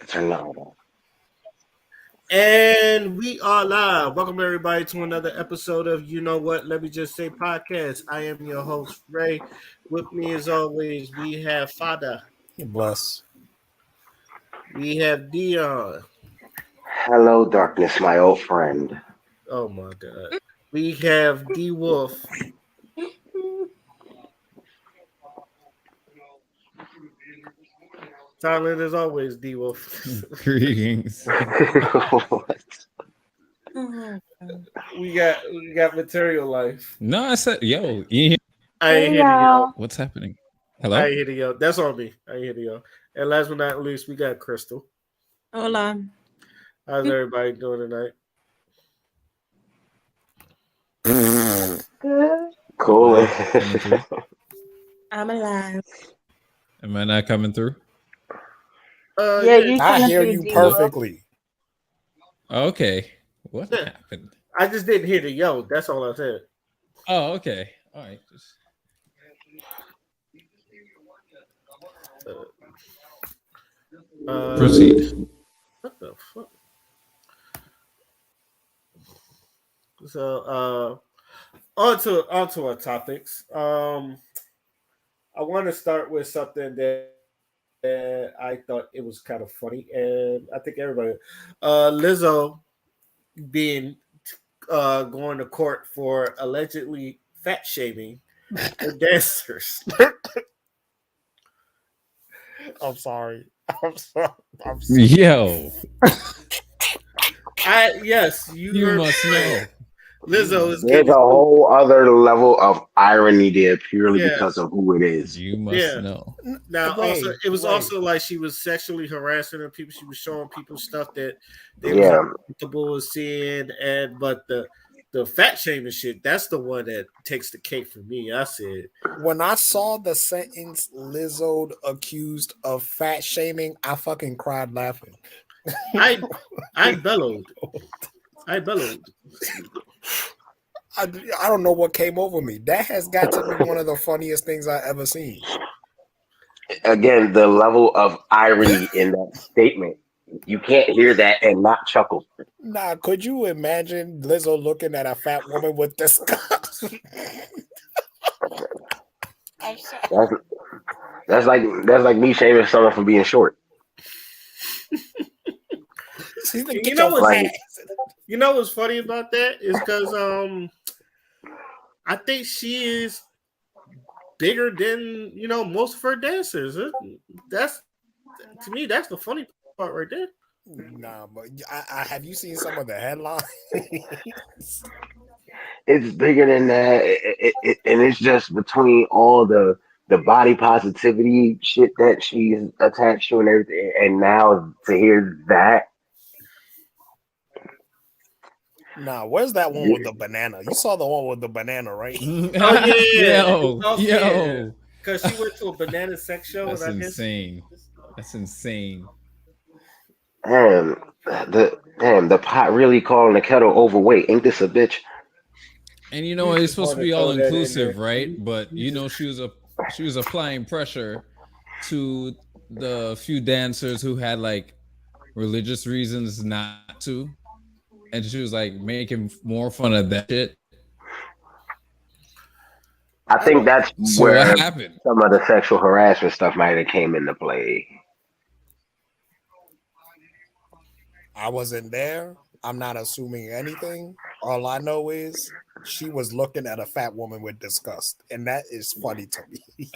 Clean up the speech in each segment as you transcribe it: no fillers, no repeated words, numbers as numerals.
Turn that on. And we are live. Welcome everybody to another episode of You Know What? Let Me Just Say podcast. I am your host, Ray. With me as always, we have Fada. Bless. We have Dion. Hello, darkness, my old friend. Oh my god. We have D Wolf. Silent as always, D Wolf. Greetings. we got material life. No, I said, yo, you hear- I ain't Hey hitting yo. y'all. what's happening? I Hello? ain't hitting yo. That's on me. I ain't hitting yo. And last but not least, we got Crystal. Hola. How's everybody doing tonight? Good. Cool. Coming through? I'm alive. Am I not coming through? Yeah, you I coming hear through you D perfectly. Okay. What Yeah. happened? I just didn't hear the yo. That's all I said. Oh, okay. All right. Proceed. What the fuck? So, on to our topics. I want to start with something that I thought it was kind of funny, and I think everybody, Lizzo being going to court for allegedly fat shaming the dancers. I'm sorry. I'm sorry. I'm sorry. Yo, Yes, you you heard must me know. right. Lizzo is There's getting a whole other level of irony there purely yeah, because of who it is. You must yeah. know. Now, also, Wait, it was wait. also like she was sexually harassing her people. She was showing people stuff that they was Yeah. uncomfortable with seeing, and but the fat shaming shit, that's the one that takes the cake for me. I said, When I saw the sentence Lizzo accused of fat shaming, I fucking cried laughing. I I bellowed, I bellowed. I, I don't know what came over me. That has got to be one of the funniest things I ever seen. Again, the level of irony in that statement. You can't hear that and not chuckle. Nah, could you imagine Lizzo looking at a fat woman with disgust? I'm sorry. That's that's like me shaming someone for being short. She's like, And you get know your what's Like, fat ass. what's funny about that is because I think she is bigger than most of her dancers. That's to me that's the funny part right there. Nah, but I have you seen some of the headlines? it's bigger than that, and it's just between all the body positivity shit that she's attached to and everything, and now to hear that, Nah, where's that one with the banana? You saw the one with the banana, right? Oh yeah, Yo, yeah. yo. Because she went to a banana sex show, That's and I guess insane. That's insane. damn, the pot really calling the kettle overweight. Ain't this a bitch? And you you know it's just supposed to want to be all throw that in inclusive, there. right? But You you know just she was applying pressure to the few dancers who had like religious reasons not to, and she was like making more fun of that shit. I I think don't. that's So what where happened? some of the sexual harassment stuff might have came into play. I wasn't there. I'm not assuming anything. All I know is she was looking at a fat woman with disgust, and that is funny to me.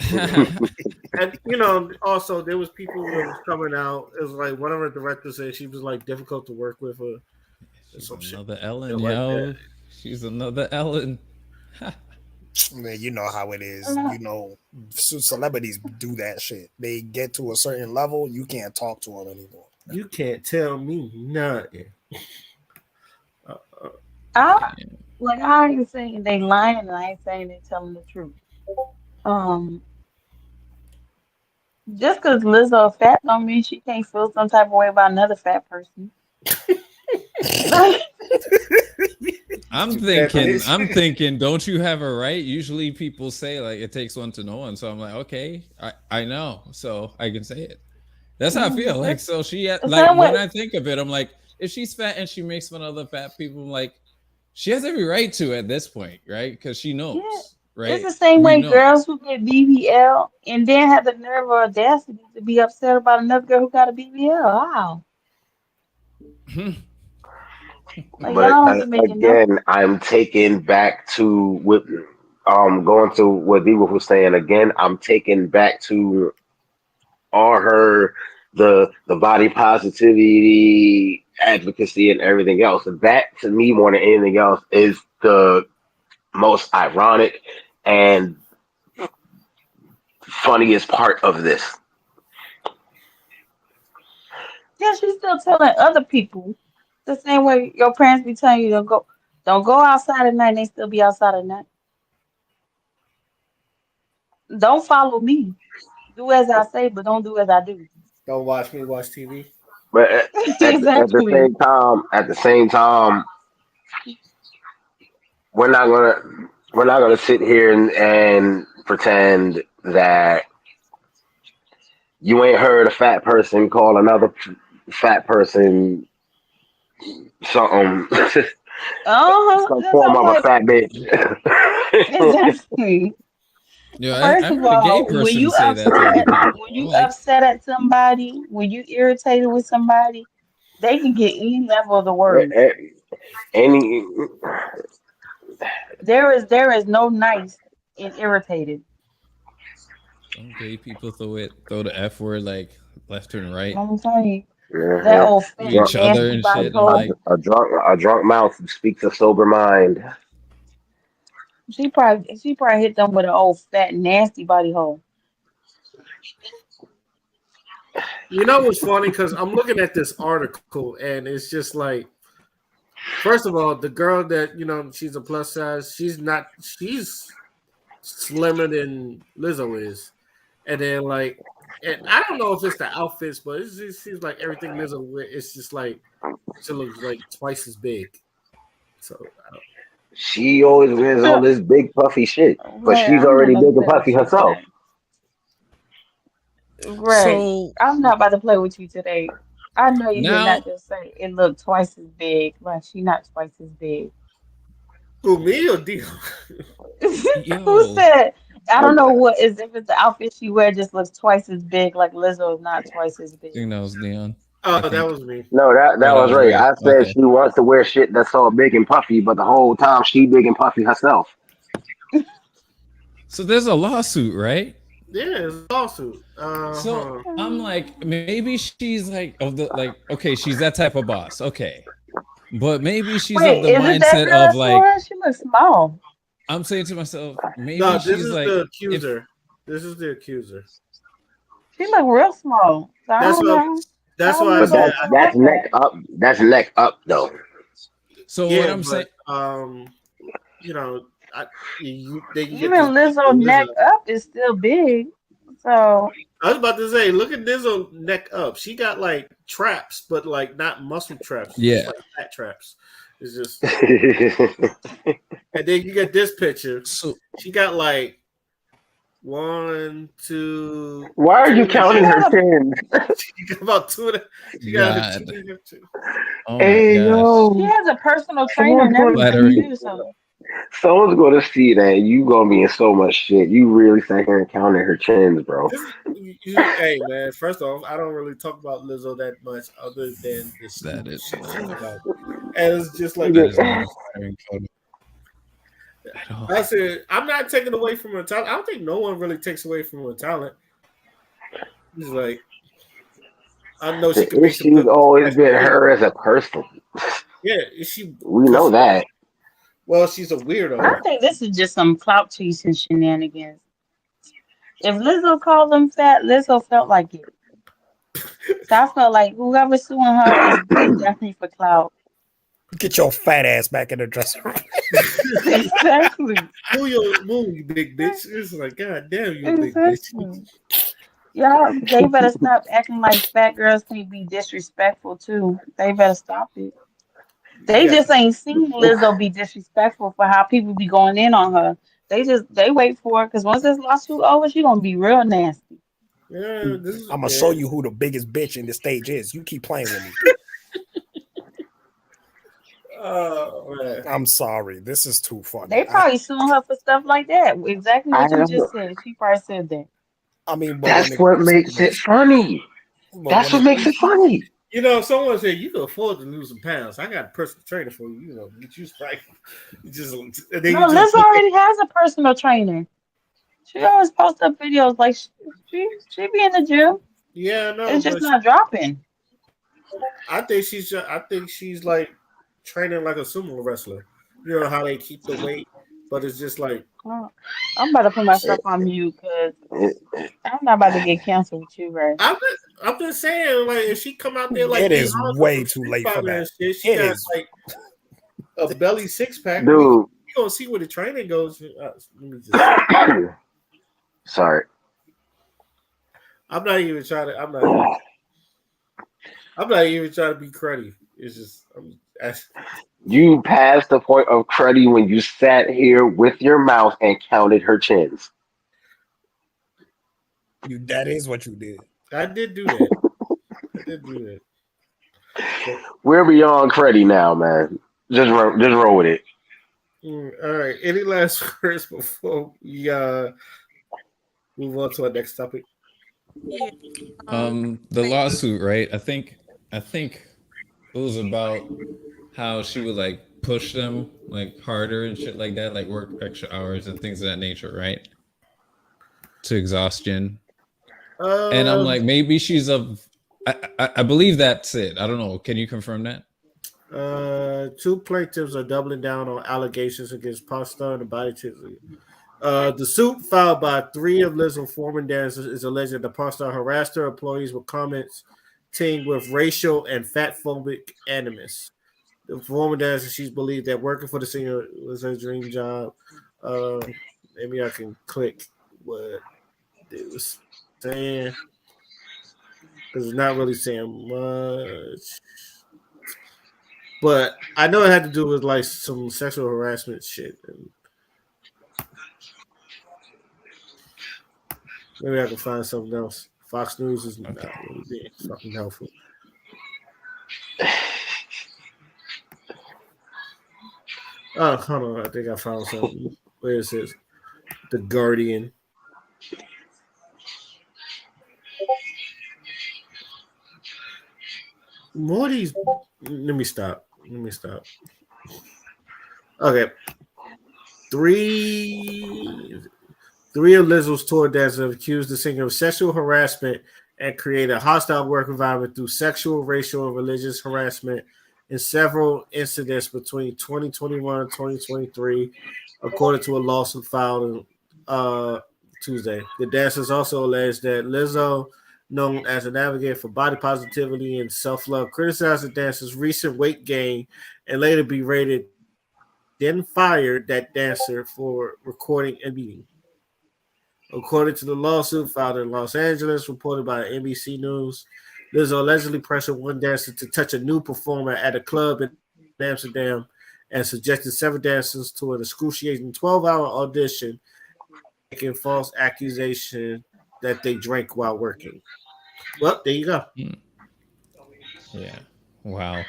And also there was people that was coming out. It was like one of her directors said she was like difficult to work with, or She's some shit another Ellen, like that. yo. She's another Ellen. Man, you know how it is. You know, celebrities do that shit. They get to a certain level, you can't talk to them anymore. You can't tell me nothing. Uh, uh, I like I ain't saying they lying and I ain't saying they telling the truth. Um, just because Lizzo fat don't mean she can't feel some type of way about another fat person. Like, that bitch. I'm thinking, don't you have a right? Usually people say like it takes one to know one. So I'm like, okay, I know. So I can say it. That's how I feel. Mhm. Like, so she The like same when way. I think of it, I'm like, if she's fat and she makes fun of other fat people, I'm like, she has every right to at this point, right? Because she Yeah. knows, It's right? the same We way know. girls who get BBL and then have the nerve or audacity to be upset about another girl who got a BBL. Wow. Like But y'all don't be making no. again, I'm taken back to what going to what Diva was saying again. I'm taken back to all her the body positivity advocacy and everything else. That to me more than anything else is the most ironic and funniest part of this. Yeah, she's still telling other people the same way your parents be telling you don't go outside at night and they still be outside at night. Don't follow me. Do as I say, but don't do as I do. Don't watch me watch TV. But at the Exactly. same time, we're not gonna sit here and pretend that you ain't heard a fat person call another fat person something Uh-huh. some That's form I'm of a like, fat bitch. exactly. Yo, First I of heard a gay all, when person you say that to other upset, people. when I'm you like, upset at somebody, when you irritated with somebody, they can get any level of the words. Any There is no nice in irritated. some gay people throw the F word like left and right I'm telling you, that uh old to fat drunk, each other nasty and body shit. I'm a, hole. like, a drunk mouth speaks a sober mind. She probably hit them with an old fat nasty body hole. You know what's funny? Because I'm looking at this article and it's just like, first of all, the girl that she's a plus size. She's not. She's slimmer than Lizzo is, and then like, and I don't know if it's the outfits, but it just seems like everything Lizzo wear. It's just like she looks like twice as big. So I don't. She always wears all this big puffy shit, but Right, she's I'm not already about to big and play with puffy you herself. today. Right, so I'm not about to play with you today. I know you did now, not just say it looked twice as big. Like she not twice as big. Who, me or Dio? Who yo, said? I Uh, don't know what is if it's the outfit she wear just looks twice as big. Like Lizzo is not twice as I big. think that was Leon. I Oh, that think. was me. No, Oh, that that was was right. Ray. I said Okay. she wants to wear shit that's all big and puffy, but the whole time she big and puffy herself. So there's a lawsuit, right? Yeah, it's a lawsuit. So Huh. I'm like, maybe she's like of the like, okay, she's that type of boss, okay, but maybe she's of Wait, the is it that mindset girl of that's like, smaller? She looks small. I'm saying to myself, maybe No, this she's is like, the if accuser. This is the accuser. She look real small. So I That's don't what. know. I That's don't why know I But about said. something that's like neck that. up. That's neck up though. so what Yeah, I'm saying, but you know, I, they can get this Even picture Lizzo of neck Lizzo. up is still big. So I was about to say, look at Lizzo neck up. She got like traps, but like not muscle traps, just yeah. like fat traps. It's just, and then you get this picture. So She got like one, two, Why are two you and a she counting half. her has a chins? She got about two and a, she got her two God, and a half. Chin. oh my Hey gosh, she yo, has a personal trainer someone's and going to everything see. flattering. too. So Someone's going to see that you gonna be in so much shit. You really sat here and counted her chins, bro. This, hey man. First off, I don't really talk about Lizzo that much, other than the That stupid is shit she's not. about. And it's just like That is not a flattering photo at all. I said, I'm not taking away from her talent. I don't think no one really takes away from her talent. It's like I know she can The make some issue's good always professional been her videos. as a person. Yeah, she We know because that. well, she's a I weirdo. think this is just some clout chasing shenanigans. If Lizzo called them fat, Lizzo felt like it. So I felt like whoever's suing her is definitely for clout. Get your fat ass back in the dressing room. Exactly. Move, you big bitch. It's like, God damn, you a big bitch. Exactly. Y'all, they better stop acting like fat girls can be disrespectful too. They better stop it. You They got just ain't seen Lizzo be disrespectful for how people be going in on her. They wait for her because once this lawsuit over, she gonna be real nasty. Yeah, this is I'm gonna show you who the biggest bitch in the stage is. You keep playing with me. Oh man. I'm sorry. This is too funny. They probably suing her for stuff like that. Exactly I what you don't. just said. She probably said that. I mean, but when That's it what comes to makes it this, funny. but That's when what it makes it funny. You know, someone said you can afford to lose some pounds. I got a personal trainer for you. You know, get you right. You just and then No, you just Liz already has a personal trainer. She always posts up videos like she be in the gym. yeah, I know, It's just but not dropping. I think she's like training like a sumo wrestler. You know how they keep the weight, but it's just like Oh, I'm about to put myself It, on mute because it, I'm not about to get canceled with you, Ray. I'm just saying, like if she come out there like it eat is hard way from too Street late for Fighter and that. shit, she It got is. like a belly six pack. dude. We gonna see where the training goes. Let me just. Sorry. I'm not even trying to. I'm not even trying to be cruddy. It's just You passed the point of cruddy when you sat here with your mouth and counted her chins. That is what you did. I did do that. I did do that. But, We're beyond cruddy now, man. Just roll with it. all right. Any last words before we move on to our next topic? Yeah. The Thank lawsuit, right? I think it was about how she would like push them like harder and shit like that, like work extra hours and things of that nature, right? To exhaustion. And I'm Um, like, maybe she's of. I believe that's it. I don't know. Can you confirm that? two plaintiffs are doubling down on allegations against Pasta and the body tickler. The suit filed by three of Lizzo's former dancers is alleged that the pop star harassed her employees with comments tinged with racial and fat-phobic animus. The former dancer, she's believed that working for the singer was her dream job. Maybe I can click what it was saying because it's not really saying much. But I know it had to do with like some sexual harassment shit. And maybe I can find something else. Fox News is Okay. not really being fucking helpful. Oh, hold on. I think I found something. Where it says The Guardian. More of these. Let me stop. Let me stop. Okay. Three Three of Lizzo's tour dancers have accused the singer of sexual harassment and created a hostile work environment through sexual, racial, and religious harassment in several incidents between 2021 and 2023, according to a lawsuit filed uh, Tuesday. The dancers also alleged that Lizzo, known as a navigator for body positivity and self love, criticized the dancer's recent weight gain and later berated, then fired that dancer for recording a meeting. According to the lawsuit filed in Los Angeles, reported by NBC News, Lizzo allegedly pressured one dancer to touch a new performer at a club in Amsterdam and subjected seven dancers to an excruciating 12-hour audition, making false accusation that they drank while working. Well, there you go. Hmm. Yeah. Wow.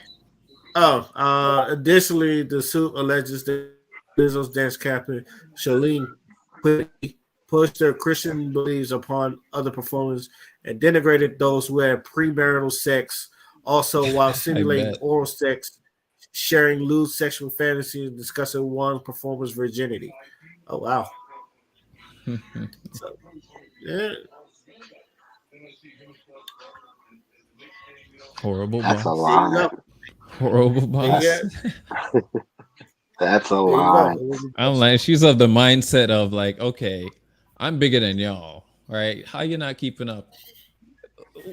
Oh, additionally, the suit alleges that Lizzo's dance captain, Shalene Quigley, pushed their Christian beliefs upon other performers and denigrated those who had premarital sex, also while I simulating bet. oral sex, sharing lewd sexual fantasies, and discussing one performer's virginity. Oh, wow. So, yeah, Horrible That's a there boss. you lot. go. Horrible There you That, go. boss. that's a There you go. lot. I'm like, she's of the mindset of like, okay, I'm bigger than y'all, right? How you not keeping up?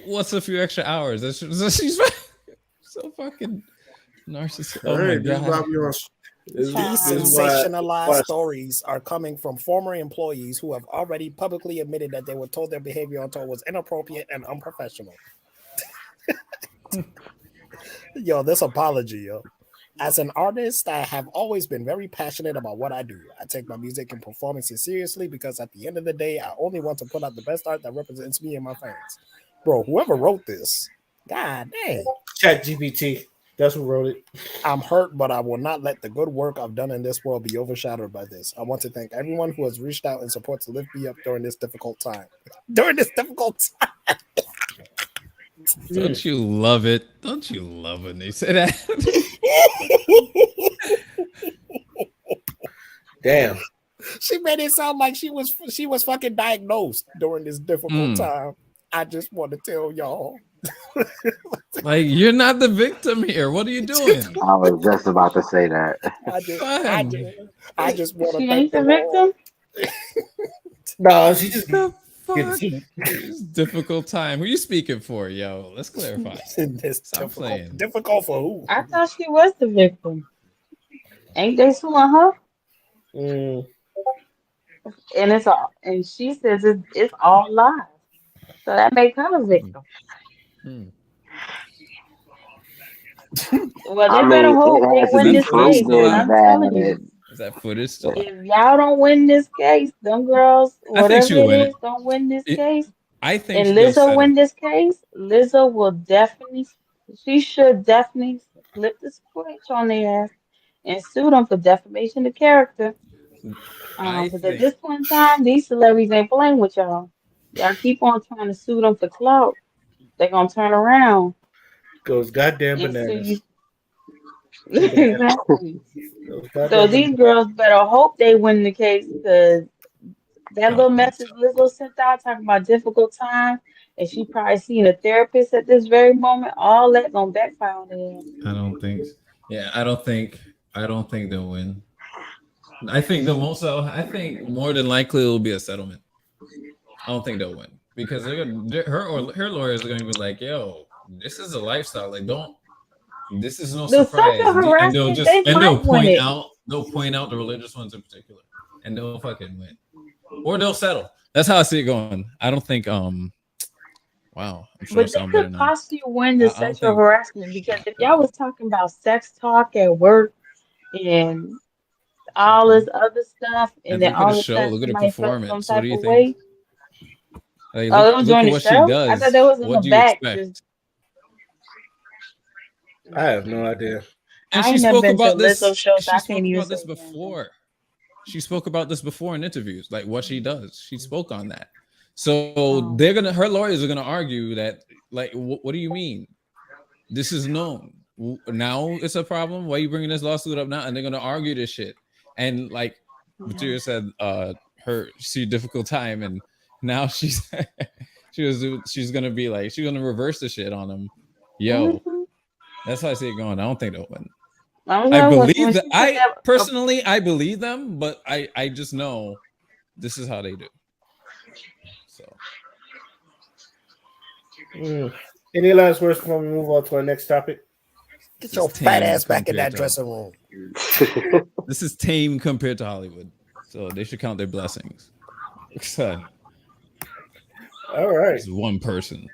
What's a few extra hours? She's so fucking narcissistic. All Oh my right, this is why god. we on. These This is why. sensationalized why stories are coming from former employees who have already publicly admitted that they were told their behavior on tour was inappropriate and unprofessional. Yo, this apology, yo. As an artist, I have always been very passionate about what I do. I take my music and performances seriously because at the end of the day, I only want to put out the best art that represents me and my fans. Bro, whoever wrote this, god dang. Chat GPT. That's who wrote it. I'm hurt, but I will not let the good work I've done in this world be overshadowed by this. I want to thank everyone who has reached out in support to lift me up during this difficult time. During this difficult time. Don't you love it? Don't you love when they say that? Damn. She made it sound like she was fucking diagnosed during this difficult time. I just want to tell y'all. Like, you're not the victim here. What are you doing? I was just about to say that. I just want to She thank ain't the them all. victim. No, she just The fuck? It's- It's difficult time. Who you speaking for, yo? Let's clarify. This Stop playing. difficult for who? I thought she was the victim. Ain't they suing her? mm, And it's all, and she says it's all lies. So that makes her a victim. Hmm. Well, I they better mean, hope it they has to Is win that be this footage case, still because proven out? I'm telling that. you, Is that footage still out? if y'all don't win this case, them girls, I think whatever she'll it win it. is, don't win this It- case, I think and they'll Lizzo settle. win this case, Lizzo will definitely, she should definitely flip the switch on their ass and sue them for defamation of character. I Because at think this point in time, these celebrities ain't playing with y'all. Y'all keep on trying to sue them for clout. They're gonna turn around goes goddamn and sue bananas. you. Too bad. Exactly. Goes So goddamn these bananas. girls better hope they win the case, because that I don't little think message so. Lizzo sent out talking about difficult time, and she probably seen a therapist at this very moment. All that gonna backfire on them. I don't think. Yeah, I don't think. I don't think they'll win. I think the most. I think more than likely it will be a settlement. I don't think they'll win because her lawyers are going to be like, "Yo, this is a lifestyle. Like, don't. This is no The sexual surprise." And they'll harassment, just they and they'll might win point it. out the religious ones in particular, and they'll fucking win, or they'll settle. That's how I see it going. I don't think. Wow, I'm sure I But they sound better could now. possibly win the I don't sexual think. harassment, because if y'all was talking about sex talk at work and all Okay. this other stuff, and And then look at the all of a show. sudden Look at the somebody felt some performance. What do type you of think? way. Like, Oh, it was look during at the what she show? I thought does. that was in the What do you back. expect? Just I have no idea. And I she ain't never spoke been to a about Lizzo this. show, so She I can't spoke even about say this nothing. before. She spoke about this before in interviews, like what she does. She spoke on that. So Oh, her lawyers are gonna argue that, like, what do you mean? This is known. Now it's a problem. Why are you bringing this lawsuit up now? And they're gonna argue this shit. And like yeah. Materia said, she difficult time, and now she's gonna be like she's gonna reverse the shit on him. Yo, Mm-hmm. that's how I see it going. I don't think they'll win. I don't I know when believe that she put I that up. personally I believe them, but I just know this is how they do. So Mm. Any last words before we move on to our next topic? Get this is your fat tame ass back in compared that to dressing room. this is tame compared to Hollywood. So they should count their blessings. Son, All right. this is one person.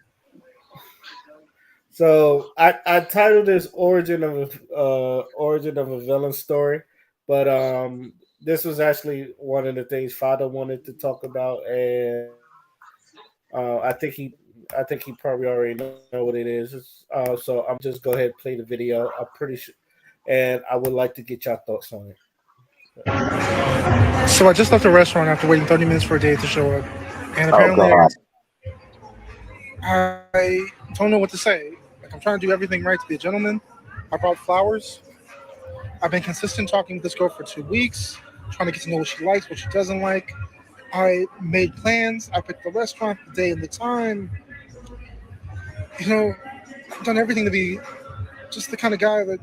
So I titled this origin of a villain story, but this was actually one of the things Father wanted to talk about, and I think he probably already know what it is. So I'm just go ahead and play the video. I'm pretty sure, and I would like to get your thoughts on it. So I just left the restaurant after waiting 30 minutes for a date to show up, and Oh apparently God. I don't know what to say. Like, I'm trying to do everything right to be a gentleman. I brought flowers. I've been consistent talking with this girl for 2 weeks, trying to get to know what she likes, what she doesn't like. I made plans. I picked the restaurant, the day, and the time. You know, I've done everything to be just the kind of guy that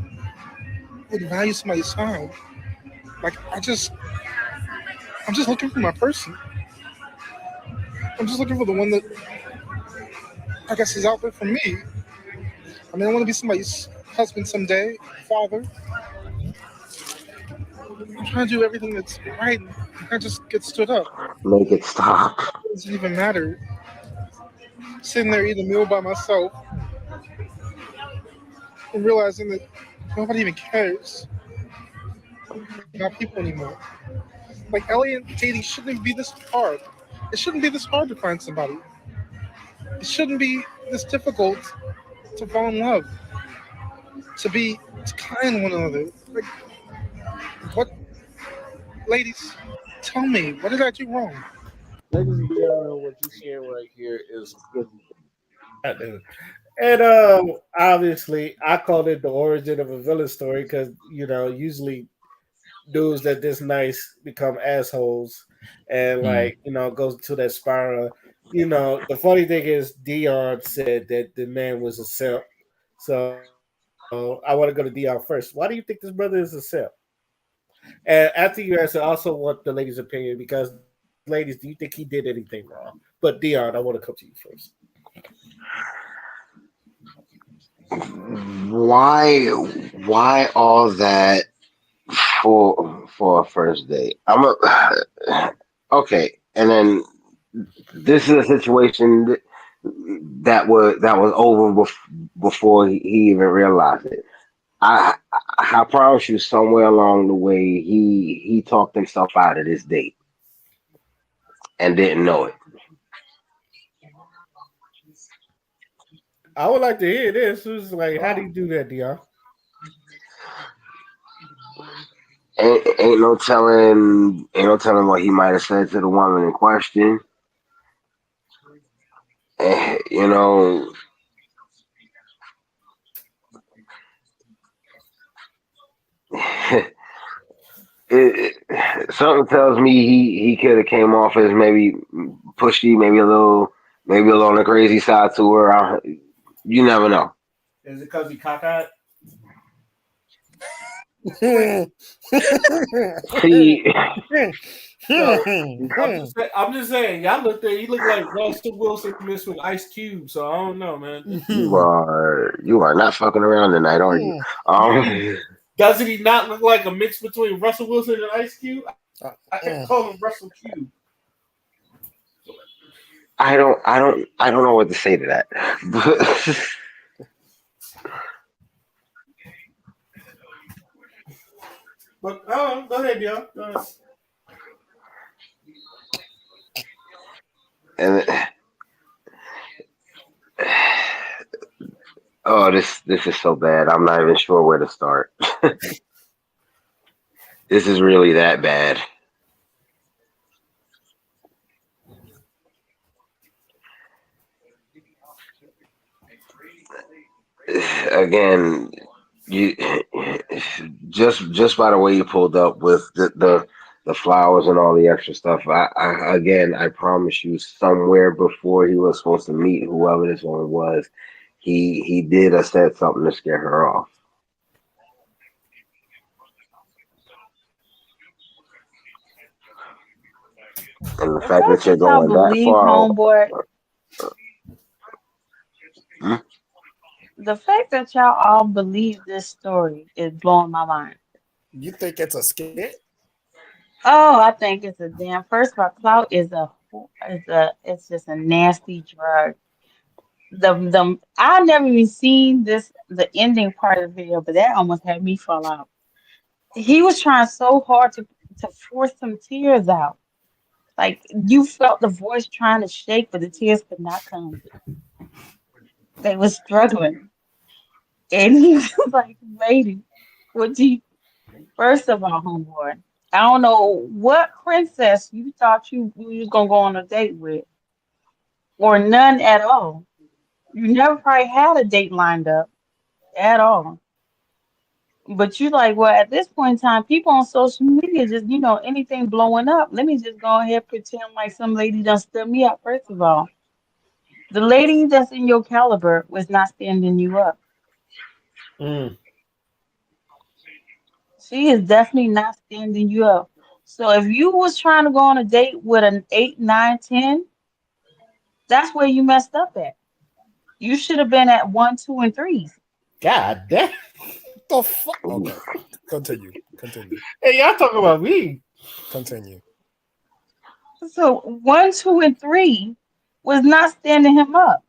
would value somebody's time. Like, I'm just looking for my person. I'm just looking for the one that I guess is out there for me. I mean, I want to be somebody's husband someday, father. I'm trying to do everything that's right. I just get stood up. Make it stop. It doesn't even matter. Sitting there eating a meal by myself and realizing that Nobody even cares about people anymore. Like Ellie and dating shouldn't be this hard. It shouldn't be this hard to find somebody. It shouldn't be this difficult to fall in love, to kind one another. Like what, ladies? Tell me, what did I do wrong? Ladies and gentlemen, what you're seeing right here is I do. And obviously, I called it the origin of a villain story because usually dudes that this nice become assholes, and Hmm. goes to that spiral. The funny thing is, Dion said that the man was a simp. So I want to go to Dion first. Why do you think this brother is a simp? And after you answer, I also want the ladies' opinion because, ladies, do you think he did anything wrong? But Dion, I want to come to you first. Why why all that for a first date? Okay, and then this is a situation that was over before he even realized it. I I promise you, somewhere along the way, he talked himself out of this date and didn't know it. I would like to hear this. It's like, how do you do that, Dion? Ain't no telling what he might have said to the woman in question. Eh, you know, something tells me he could have came off as maybe pushy, maybe a little on the crazy side to her. You never know. Is it because he cockeyed? See, No, I'm just saying. Y'all looked at. He looked like Russell Wilson mixed with Ice Cube. So I don't know, man. you are not fucking around tonight, are you? Um, Doesn't he not look like a mix between Russell Wilson and Ice Cube? I kept calling him Russell Cube. I don't know what to say to that. But go ahead, y'all. Go ahead. And oh, this is so bad. I'm not even sure where to start. This is really that bad. Again, you just by the way you pulled up with the flowers and all the extra stuff. I promise you, somewhere before he was supposed to meet whoever this one was, he did or said something to scare her off. And the The fact fact that you're that y'all going that believe far, homeboy, hmm? the fact that y'all all believe this story is blowing my mind. You think it's a skit? Oh, I think it's a damn. First of all, clout it's just a nasty drug. The I never even seen the ending part of the video, but that almost had me fall out. He was trying so hard to force some tears out. Like you felt the voice trying to shake, but the tears could not come. They was struggling. And he was like, lady, what do you first of all, homeboy? I don't know what princess you thought you was gonna go on a date with, or none at all. You never probably had a date lined up at all. But you like, well, at this point in time, people on social media just, anything blowing up. Let me just go ahead and pretend like some lady done stood me up. First of all, the lady that's in your caliber was not standing you up. Mm. She is definitely not standing you up. So if you was trying to go on a date with an 8, 9, 10, that's where you messed up at. You should have been at 1, 2, and 3s. God damn. The fuck? Ooh. Okay, continue. Continue. Hey, y'all talking about me? Continue. So 1, 2, and 3 was not standing him up.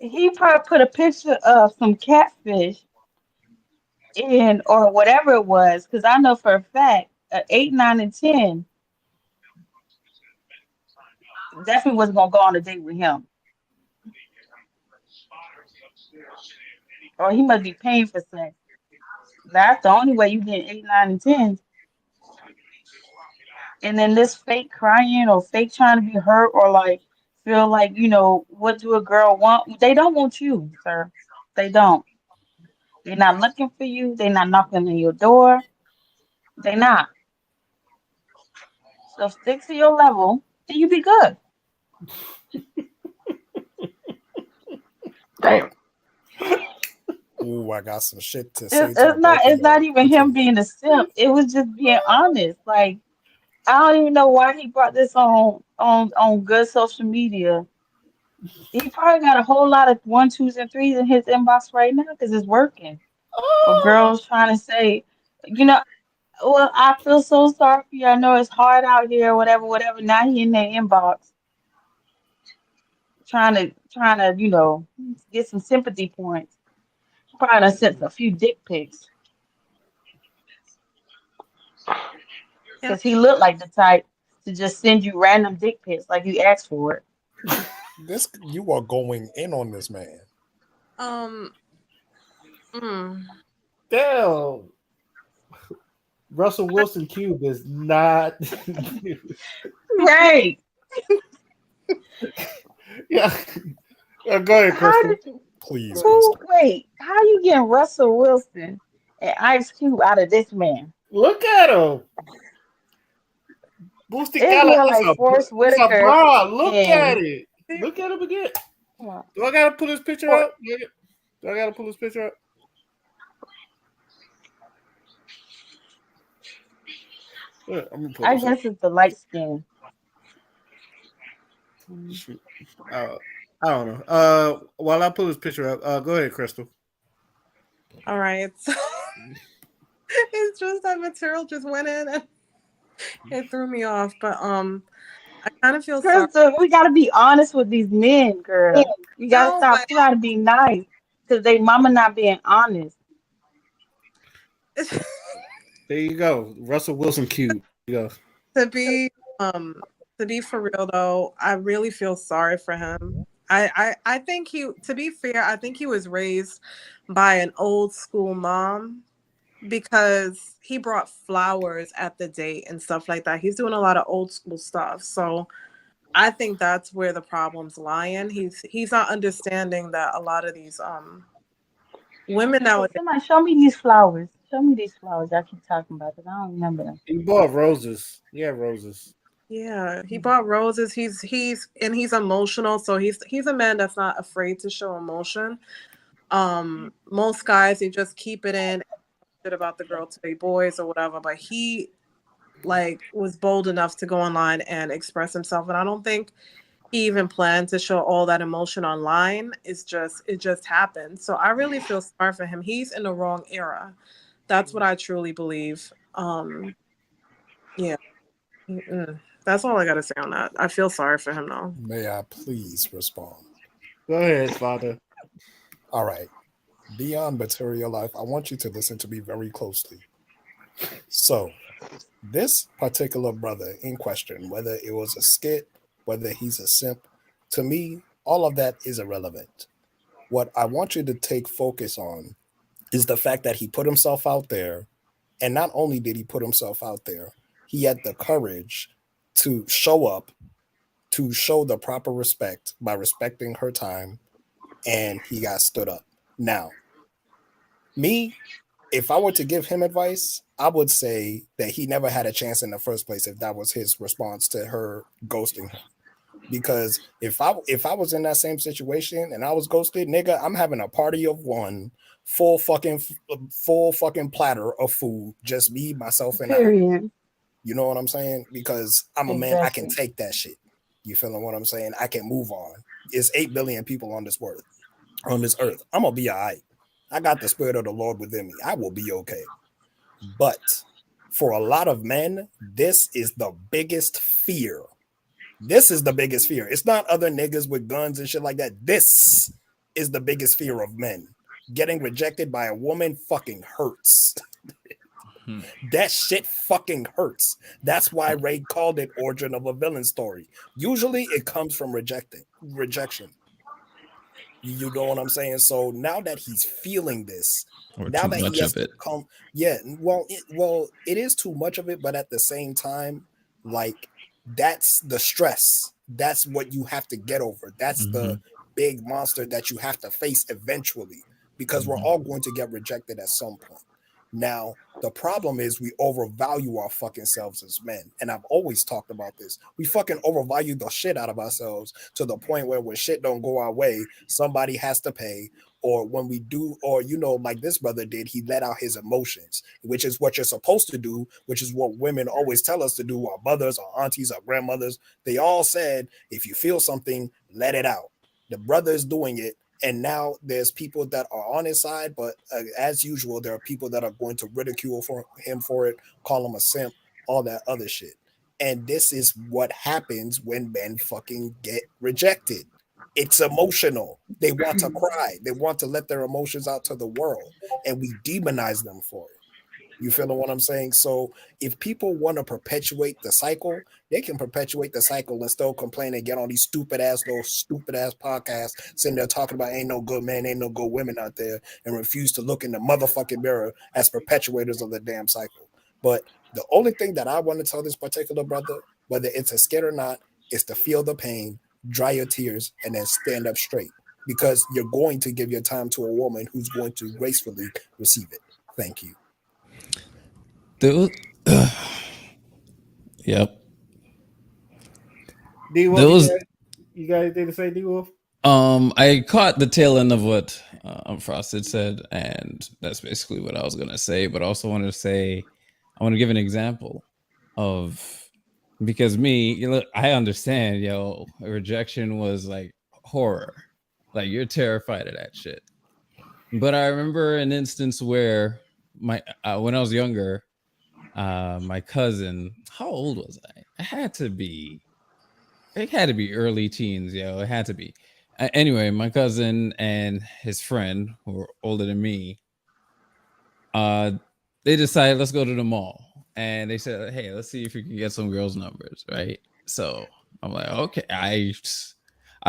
He probably put a picture of some catfish and or whatever it was, because I know for a fact, 8, 9, and 10 definitely wasn't gonna go on a date with him, or he must be paying for sex. That's the only way you get 8, 9, and 10. And then this fake crying or fake trying to be hurt or like feel like, what do a girl want? They don't want you, sir. They don't. They're not looking for you. They're not knocking on your door. They not. So stick to your level and you be good. Damn. Ooh, I got some shit to It, say to the it's not both of it's not y'all. even him Continue. being a simp. It was just being honest. Like I don't even know why he brought this on good social media. He probably got a whole lot of one, twos, and threes in his inbox right now because it's working. Or Oh, girls trying to say, you know, well, I feel so sorry for you. I know it's hard out here, whatever, whatever. Now he in their inbox trying to, get some sympathy points. Probably done sent a few dick pics Yeah. because he looked like the type to just send you random dick pics like you asked for it. This you are going in on this man. Um. mm. damn. Russell Wilson Cube is not. Right. Yeah. Go ahead, How Crystal. did Please, who Crystal. wait, how you getting Russell Wilson and Ice Cube out of this man? Look at him. Boosty It's Gala more is like Forrest it's a Whitaker broad. Look at and it. Look at him again. come on, Do I gotta pull his picture For, up? Do I gotta pull his picture up? Yeah, I'm gonna pull I this up. guess it's the light skin. Shoot. Uh, I don't know. While I pull his picture up, go ahead, Crystal. All right. It's just that material just went in and it threw me off. But I kind of feel sorry. Krista, we gotta be honest with these men, girl. You gotta No, stop but trying to be nice because they mama not being honest. There you go, Russell Wilson cube. There you go. to be um to be for real though, I really feel sorry for him. I think he, to be fair, I think he was raised by an old school mom because he brought flowers at the date and stuff like that. He's doing a lot of old school stuff. So I think that's where the problem's lying. He's not understanding that a lot of these women Hey, nowadays. somebody show me these flowers. Show me these flowers I keep talking about because I don't remember them. He bought roses. Yeah, roses. Yeah, he bought roses. He's emotional, so he's a man that's not afraid to show emotion. Most guys, they just keep it in, shit about the girl to their boys or whatever, but he like was bold enough to go online and express himself, and I don't think he even planned to show all that emotion online. It just happened. So I really feel sorry for him. He's in the wrong era. That's what I truly believe. Yeah. That's all I gotta say on that. I feel sorry for him though. May I please respond? Go ahead, Father. All right. Beyond material life, I want you to listen to me very closely. So, this particular brother in question, whether it was a skit, whether he's a simp, to me, all of that is irrelevant. What I want you to take focus on is the fact that he put himself out there. And not only did he put himself out there, he had the courage to show up, to show the proper respect by respecting her time, and he got stood up. Now, me, if I were to give him advice, I would say that he never had a chance in the first place if that was his response to her ghosting him. Because if I was in that same situation and I was ghosted, nigga, I'm having a party of one, full fucking platter of food, just me, myself, and I. Period. You know what I'm saying? Because I'm a man, I can Exactly. take that shit. You feeling what I'm saying? I can move on. It's 8 billion people on this earth. I'm gonna be all right. I got the spirit of the Lord within me. I will be okay. But for a lot of men, this is the biggest fear. This is the biggest fear. It's not other niggas with guns and shit like that. This is the biggest fear of men. Getting rejected by a woman fucking hurts. Hmm. That shit fucking hurts. That's why Ray called it origin of a villain story. Usually it comes from rejection. You know what I'm saying? So now that he's feeling this, Or now too that he much has of to it. come, yeah, well, it is too much of it, but at the same time, like that's the stress. That's what you have to get over. That's Hmm. the big monster that you have to face eventually, because we're Hmm. all going to get rejected at some point. Now, the problem is we overvalue our fucking selves as men. And I've always talked about this. We fucking overvalue the shit out of ourselves to the point where when shit don't go our way, somebody has to pay. Or when we do, or like this brother did, he let out his emotions, which is what you're supposed to do, which is what women always tell us to do. Our mothers, our aunties, our grandmothers, they all said, if you feel something, let it out. The brother is doing it, and now there's people that are on his side, but as usual, there are people that are going to ridicule for him for it, call him a simp, all that other shit. And this is what happens when men fucking get rejected. It's emotional. They want to cry. They want to let their emotions out to the world, and we demonize them for it. You feeling what I'm saying? So if people want to perpetuate the cycle, they can perpetuate the cycle and still complain and get on these those stupid ass podcasts, sitting there talking about ain't no good men, ain't no good women out there, and refuse to look in the motherfucking mirror as perpetuators of the damn cycle. But the only thing that I want to tell this particular brother, whether it's a skit or not, is to feel the pain, dry your tears, and then stand up straight. Because you're going to give your time to a woman who's going to gracefully receive it. Thank you. There was, yep. D There Wolf, was you got anything to say, D Wolf? I caught the tail end of what Frosted said, and that's basically what I was gonna say. But I also wanted to say, I want to give an example of because me, I understand, rejection was like horror, like you're terrified of that shit. But I remember an instance where my when I was younger, my cousin, how old was I? It had to be early teens, it had to be. Anyway, my cousin and his friend, who were older than me, uh, they decided let's go to the mall, and they said, "Hey, let's see if we can get some girls' numbers." Right? So I'm like, "Okay." I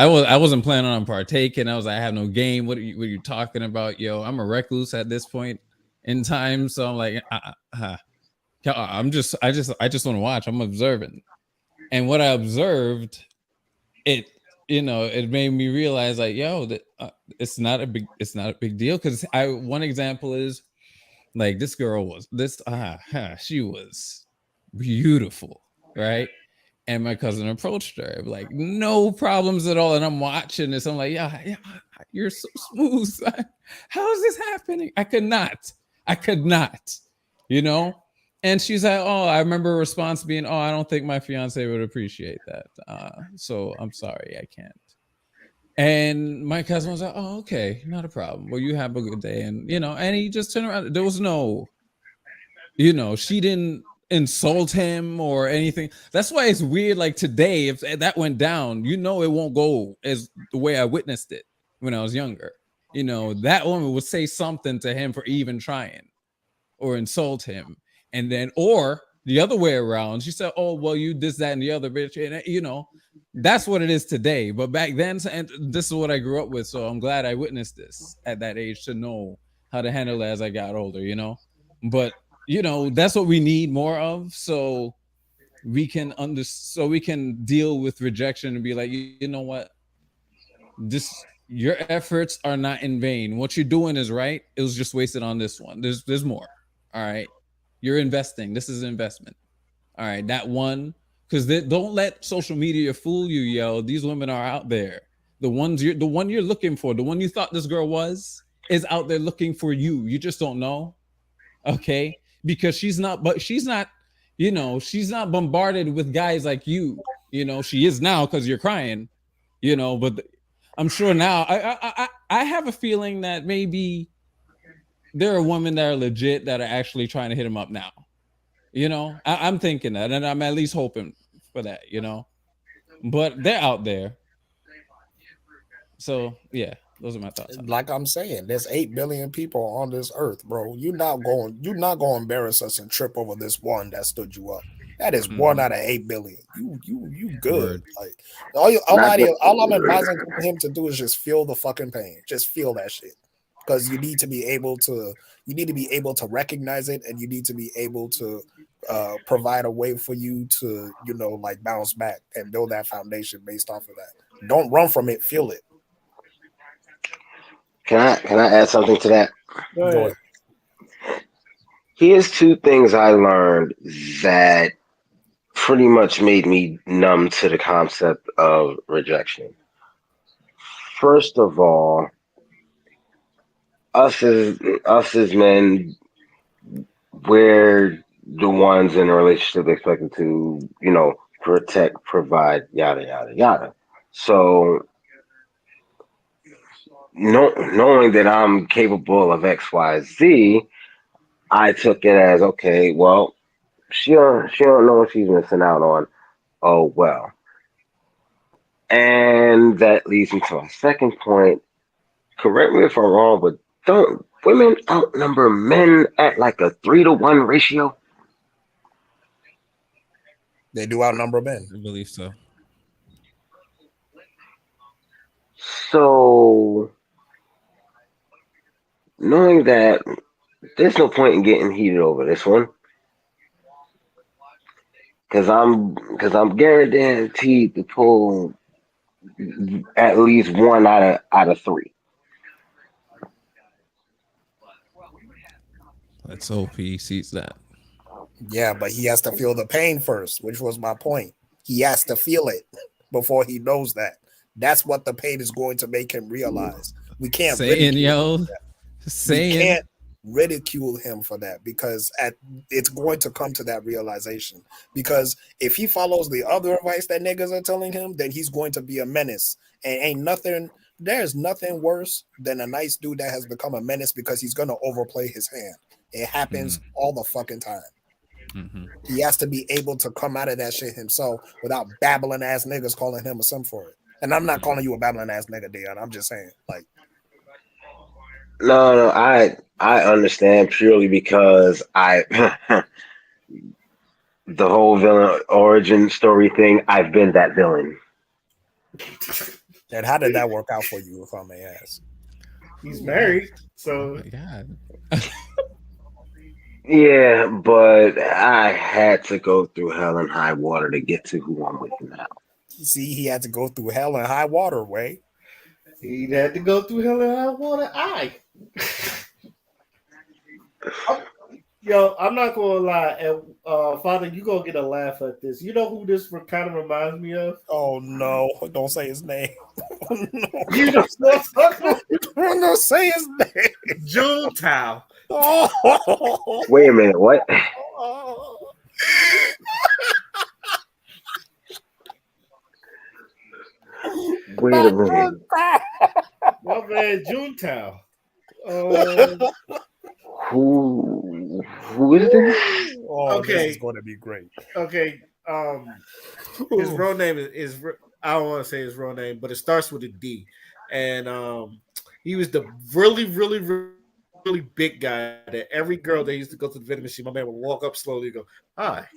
wasn't planning on partaking. I have no game. What are you talking about, yo? I'm a recluse at this point in time, so I'm like, I just want to watch. I'm observing, and what I observed, it it made me realize like, yo, that it's not a big deal because I one example is like this girl was this she was beautiful, right? And my cousin approached her like no problems at all, and I'm watching this. I'm like, yeah, you're so smooth. How is this happening? I could not, you know. And she's like, oh, I remember a response being, oh, I don't think my fiance would appreciate that. So I'm sorry, I can't. And my cousin was like, oh, okay, not a problem. Well, you have a good day. And, and he just turned around. There was no, she didn't insult him or anything. That's why it's weird. Like today, if that went down, it won't go as the way I witnessed it when I was younger. That woman would say something to him for even trying or insult him. And then, or the other way around, she said, oh, well, you this, that, and the other bitch. And, that's what it is today. But back then, and this is what I grew up with. So I'm glad I witnessed this at that age to know how to handle it as I got older. But, that's what we need more of. So we can deal with rejection and be like, you know what? Your efforts are not in vain. What you're doing is right. It was just wasted on this one. There's more. All right. You're investing. This is an investment. All right. That one, because don't let social media fool you, yo. These women are out there. The one you're looking for, the one you thought this girl was, is out there looking for you. You just don't know. Okay. Because she's not bombarded with guys like you. She is now because you're crying, but I'm sure now I have a feeling that maybe there are women that are legit that are actually trying to hit him up now. I'm thinking that, and I'm at least hoping for that. But they're out there. So yeah, Those are my thoughts on it. Like I'm saying, there's 8 billion people on this earth, bro. You're not going to embarrass us and trip over this one that stood you up. That is one Mhm. out of 8 billion. You good. Word. Like Not all I'm the, advising him to do is just feel the fucking pain. Just feel that shit. Because you need to be able to recognize it, and you need to be able to provide a way for you to, like, bounce back and build that foundation based off of that. Don't run from it, feel it. can I add something to that? Go Go ahead. ahead. Here's two things I learned that pretty much made me numb to the concept of rejection. First of all, us as men, we're the ones in a relationship expected to, protect, provide, yada yada yada. So, knowing that I'm capable of X, Y, Z, I took it as okay. Well, she don't know what she's missing out on. Oh well, and that leads me to my second point. Correct me if I'm wrong, but don't women outnumber men at like a 3-to-1 ratio? They do outnumber men. I believe so. So, knowing that, there's no point in getting heated over this one, because I'm guaranteed to pull at least one out of three. Let's hope he sees that. Yeah, but he has to feel the pain first, which was my point. He has to feel it before he knows that. That's what the pain is going to make him realize. We can't Saying, ridicule him. yo, We saying. can't ridicule him for that, because it's going to come to that realization. Because if he follows the other advice that niggas are telling him, then he's going to be a menace. And there's nothing worse than a nice dude that has become a menace because he's going to overplay his hand. It happens Mhm, all the fucking time. mhm. He has to be able to come out of that shit himself without babbling ass niggas calling him a simp for it. And I'm not calling you a babbling ass nigga, Dion. I'm just saying, like, No, no, I understand purely because I the whole villain origin story thing. I've been that villain. and how did that work out for you, if I may ask? He's Oh my, married, oh so my god. Yeah, but I had to go through hell and high water to get to who I'm with now. See, he had to go through hell and high water, way. he had to go through hell and high water. Yo, I'm not gonna lie, and Father, you gonna get a laugh at this. You know who this kind of reminds me of? Oh no! Don't say his name. Oh, no! You know what I'm talking about? Don't say his name. Juntao. Oh. Wait a minute, what? Wait a Not minute. good. My man Juntao. Um, Who is this? Oh, this is okay, going to be great. okay. His real name is I don't want to say his real name, but it starts with a D. And he was the really big guy that every girl that used to go to the vending machine, my man would walk up slowly and go, "Hi."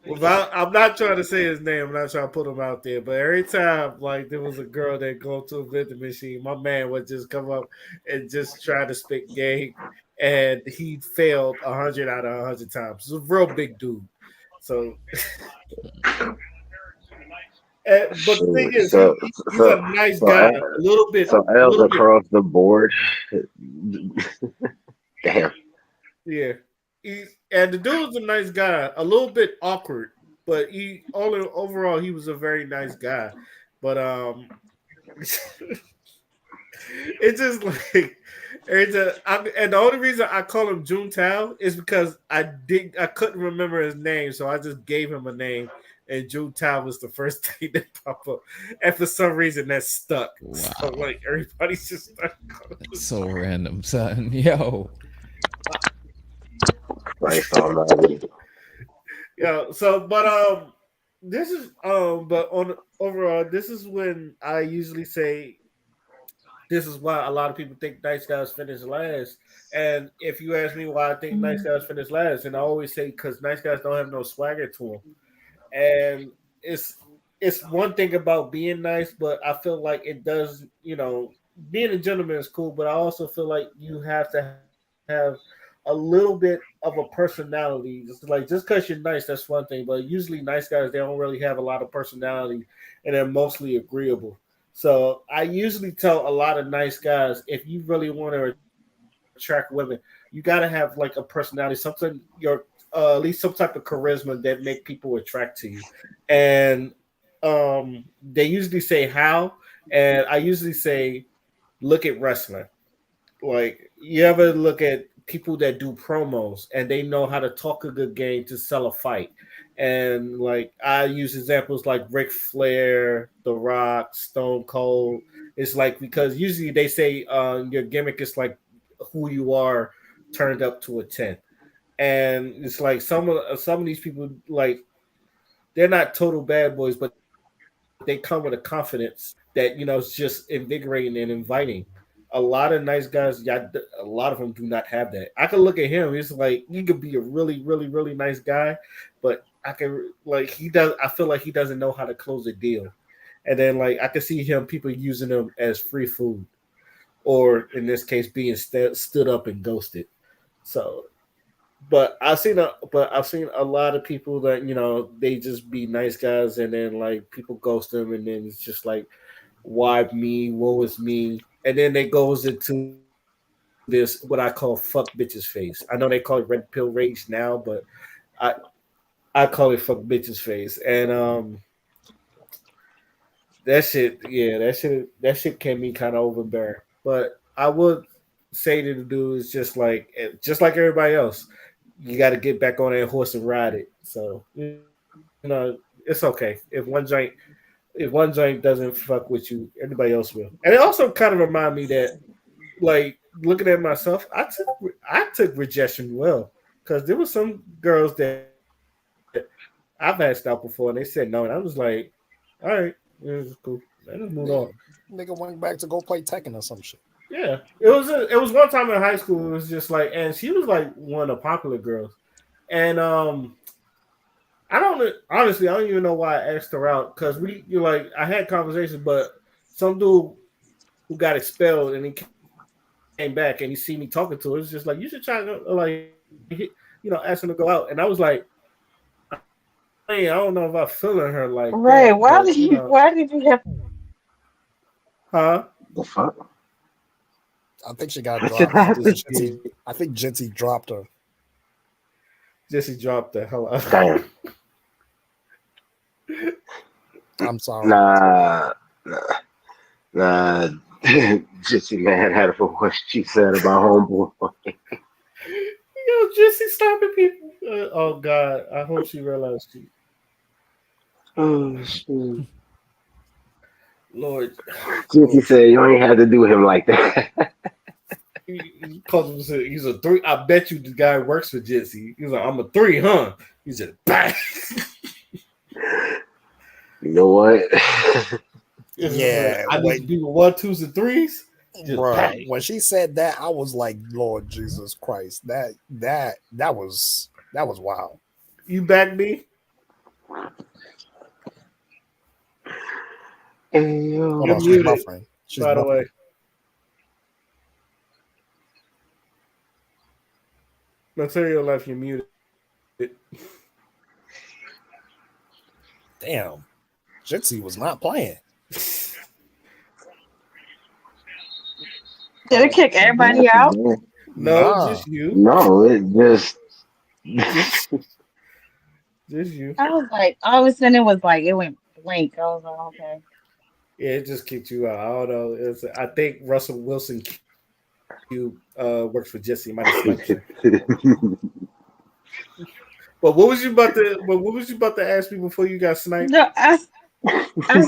Well, I'm not trying to say his name. I'm not trying to put him out there. But every time, like, there was a girl that go to a vending machine, my man would just come up and just try to spit game, and he failed 100 out of 100 times. He's a real big dude. So, but the thing Shoot, is, so he's a so nice so guy. L, A so L's little bit, across the board. Damn. yeah. And the dude was a nice guy. A little bit awkward, but overall he was a very nice guy. But it's just like and the only reason I call him Juntao is because I couldn't remember his name, so I just gave him a name, and Juntao was the first thing that popped up, and for some reason that stuck. So Wow. like everybody's just started calling That's him. so random, son. Yo. Christ almighty. Yeah. So, but this is but on overall, this is when I usually say this is why a lot of people think nice guys finish last. And if you ask me why I think nice Mhm. guys finish last, and I always say because nice guys don't have no swagger to them. And it's one thing about being nice, but I feel like it does. Being a gentleman is cool, but I also feel like you have to have a little bit of a personality. Just because you're nice, that's one thing. But usually, nice guys they don't really have a lot of personality, and they're mostly agreeable. So I usually tell a lot of nice guys if you really want to attract women, you got to have like a personality, something your at least some type of charisma that make people attract to you. And they usually say how, and I usually say look at wrestling. Like you ever look at people that do promos and they know how to talk a good game to sell a fight. And like I use examples like Ric Flair, The Rock, Stone Cold. It's like because usually they say your gimmick is like who you are turned up to a 10. And it's like some of these people like they're not total bad boys, but they come with a confidence that it's just invigorating and inviting. A lot of nice guys, yeah, a lot of them do not have that. I can look at him; it's like he could be a really, really, really nice guy, but I can like he does. I feel like he doesn't know how to close a deal, and then like I can see him people using him as free food, or in this case, being stood up and ghosted. So but I've seen a lot of people that they just be nice guys and then like people ghost them and then it's just like why me, woe is me, and then it goes into this what I call fuck bitches face. I know they call it red pill rage now, but I I call it fuck bitches face, and that shit can be kind of overbearing. But I would say to the dude is just like everybody else, you got to get back on that horse and ride it. So it's okay if one joint doesn't fuck with you, everybody else will. And it also kind of remind me that like looking at myself, I took rejection well because there were some girls that I've asked out before and they said no, and I was like, all right, yeah, it's cool. I just moved on. Nigga went back to go play Tekken or some shit. Yeah, it was one time in high school. It was just like, and she was like one of the popular girls, and I don't even know why I asked her out because you like I had conversations, but some dude who got expelled and he came back and he see me talking to her, it's just like you should try to ask him to go out, and I was like, I don't know if I'm feeling her like that, but Right. Why did you have huh? The fuck? I think she got What just dropped. happened? I think Jinty dropped her. Jesse dropped the hell out. Damn. I'm sorry. Nah, nah, nah. Jitsi man had it for what she said about homeboy. Yo, Jesse stopping people. Oh God, I hope she realized she. Oh shit. Lord, Jitsi Lord, said you ain't had to do him like that. he called him. He's a three. I bet you the guy works for Jesse. He's like, I'm a three, huh? He said, bang. You know what? It's just like, Yeah, I need to when be with one, twos, and threes. Just bruh, bang. when she said that, I was like, Lord Jesus Christ, that was wild. You back me? Hey, Hold You're on, yo. she's muted. buffering. She's By the way, buffering. material life. You're muted. Damn, Jitsi was not playing. did it kick What everybody happened, out? man? No, Nah, just you. No, it just Just, just you. I was like, all of a sudden it was like it went blank. I was like, okay. Yeah, it just kicked you out. I don't know. I think Russell Wilson Q works for Jesse. Might have sniped you. But what was you about to? But what was you about to ask me before you got sniped? No, I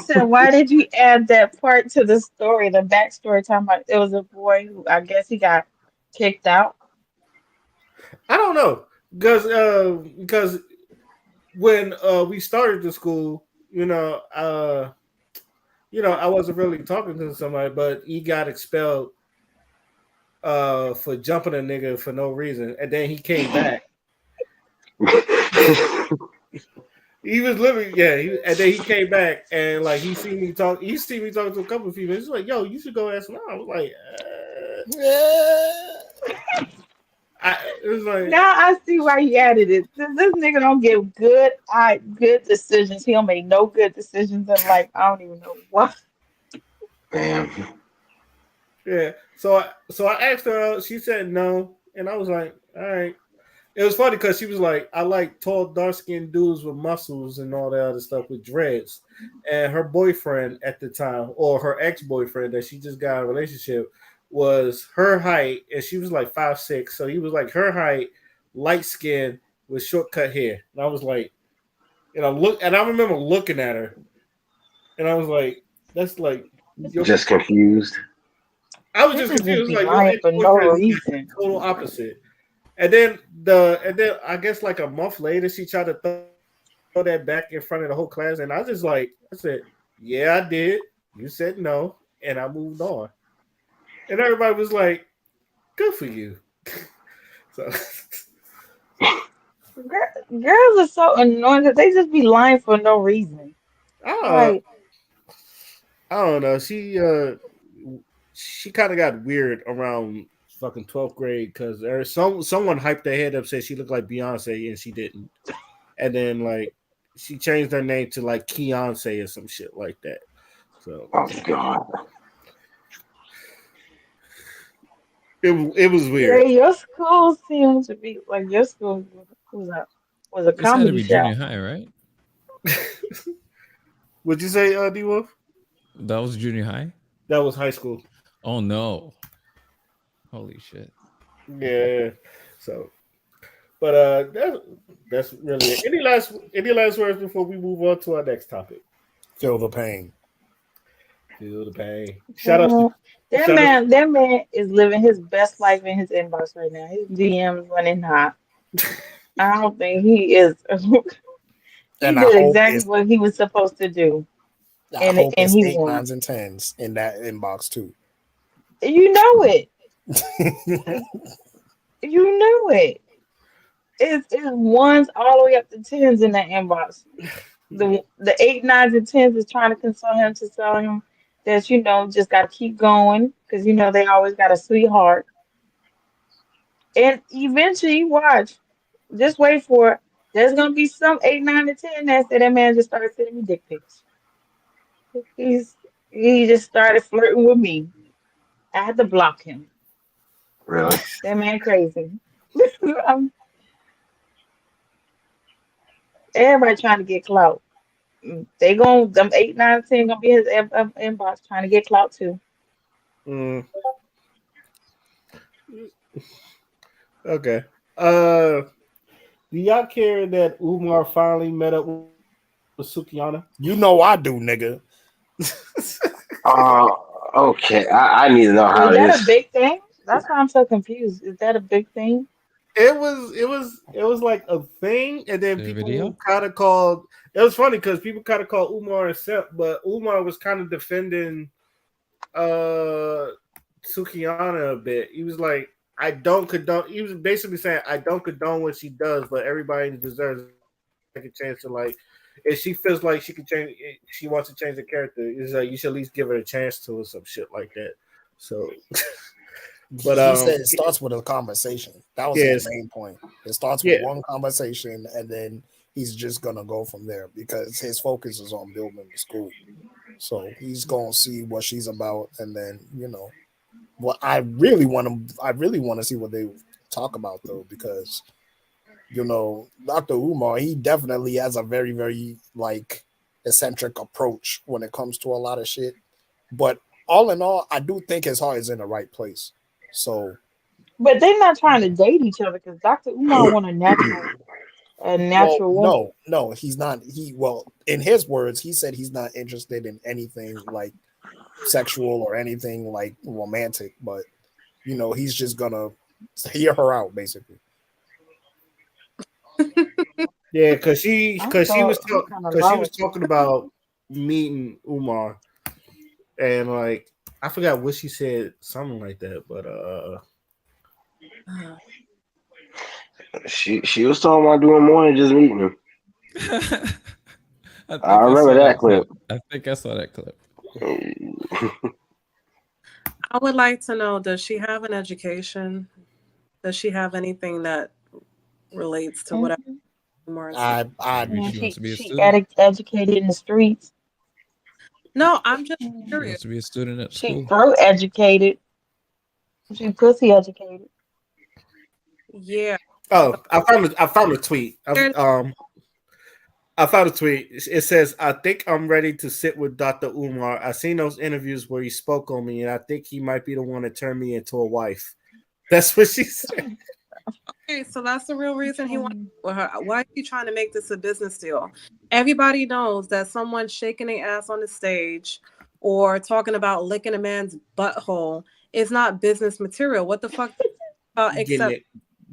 said, why did you add that part to the story, the backstory talking about it was a boy who I guess he got kicked out? I don't know because when we started the school, I wasn't really talking to somebody, but he got expelled for jumping a nigga for no reason, and then he came back. He was literally, yeah. And then he came back and like he seen me talk. He seen me talking to a couple of people. He's like, "Yo, you should go ask him out." I was like, it was like, Now I see why he added it. This nigga don't give good decisions. He don't make no good decisions in life. I don't even know why. Damn. yeah. So I asked her out. She said no, and I was like, all right. It was funny because she was like, I like tall, dark skinned dudes with muscles and all that other stuff with dreads. And her boyfriend at the time, or her ex boyfriend that she just got in a relationship, was her height, and she was like 5'6". So he was like her height, light skin with short cut hair. And I was like, and I remember looking at her, and I was like, that's like your. Just confused. I was just Bitches just confused. be Like your lying ex for no boyfriend is like reason. total opposite. And then I guess like a month later, she tried to throw that back in front of the whole class, and I said, "Yeah, I did." You said no, and I moved on. And everybody was like, "Good for you." So, Girls are so annoying that they just be lying for no reason. uh, Like, I don't know. She kind of got weird around fucking 12th grade because there's someone hyped her head up, said she looked like Beyonce, and she didn't. And then like she changed her name to like Keonce or some shit like that. So Oh God. it was yeah, weird. your school seems to be like your school was a This had to comedy be junior show. high, right? Would you say D Wolf? That was junior high. That was high school. Oh no! Holy shit! Yeah. So, but that's really it. Any last words before we move on to our next topic? Feel the pain. Feel the pain. Shout out to Girl, that shout out. man, that man is living his best life in his inbox right now. His DMs running hot. I don't think he is. He And I did hope exactly it's what he was supposed to do, I and hope and it's he eight, won. nines, and tens in that inbox too. You know it. You know it. It's ones all the way up to tens in that inbox. The eight, nines, and tens is trying to console him to tell him that just got to keep going because they always got a sweetheart. And eventually, watch. Just wait for it. There's gonna be some eight, nine, and ten that say that man just started sending me dick pics. He just started flirting with me. I had to block him. Really? That man crazy. Um, Everybody trying to get clout. They going them eight, nine, ten gonna be his inbox trying to get clout too. Mm, okay. Uh, do y'all care that Umar finally met up with Sukiana? You know I do, nigga. Uh, okay. I need to know Was how that a this. big thing? That's why I'm so confused. Is that a big thing? It was like a thing, and then The people video. kind of called. It was funny because people kind of called Umar a simp, but Umar was kind of defending uh Sukiana a bit. He was like, "I don't condone." He was basically saying, "I don't condone what she does, but everybody deserves a second chance to like." If she feels like she can change, she wants to change the character. Is like you should at least give her a chance to, or some shit like that. So, but He said it starts with a conversation. That was his yes, main point. It starts with yeah, one conversation, and then he's just gonna go from there because his focus is on building the school. So he's gonna see what she's about, and then what I really want to see what they talk about though, because Dr. Umar, he definitely has a very, very like eccentric approach when it comes to a lot of shit. But all in all, I do think his heart is in the right place. So, But they're not trying to date each other because Dr. Umar want a well, natural woman. no, he's not. In his words, he said he's not interested in anything like sexual or anything like romantic, but he's just gonna hear her out basically. Yeah, because she was I'm kind of because she was lost. talking about meeting Umar, and like I forgot what she said, something like that. But She was talking about doing more than just meeting him. I I think I remember saw that that clip. clip. I think I saw that clip. I would like to know, does she have an education? Does she have anything that relates to whatever Mhm. Umar is? I Maybe Yeah, she wants she to be a she student. educated in the streets. No, I'm just She curious. wants to be a student at She school. throat educated. She pussy educated. Yeah. So oh, I found a tweet. I found a tweet. It says, "I think I'm ready to sit with Dr. Umar. I seen those interviews where he spoke on me, and I think he might be the one to turn me into a wife." That's what she said. okay, so that's the real reason he wants with her. Why is he trying to make this a business deal? Everybody knows that someone shaking their ass on the stage or talking about licking a man's butthole is not business material. What the fuck about Getting except it,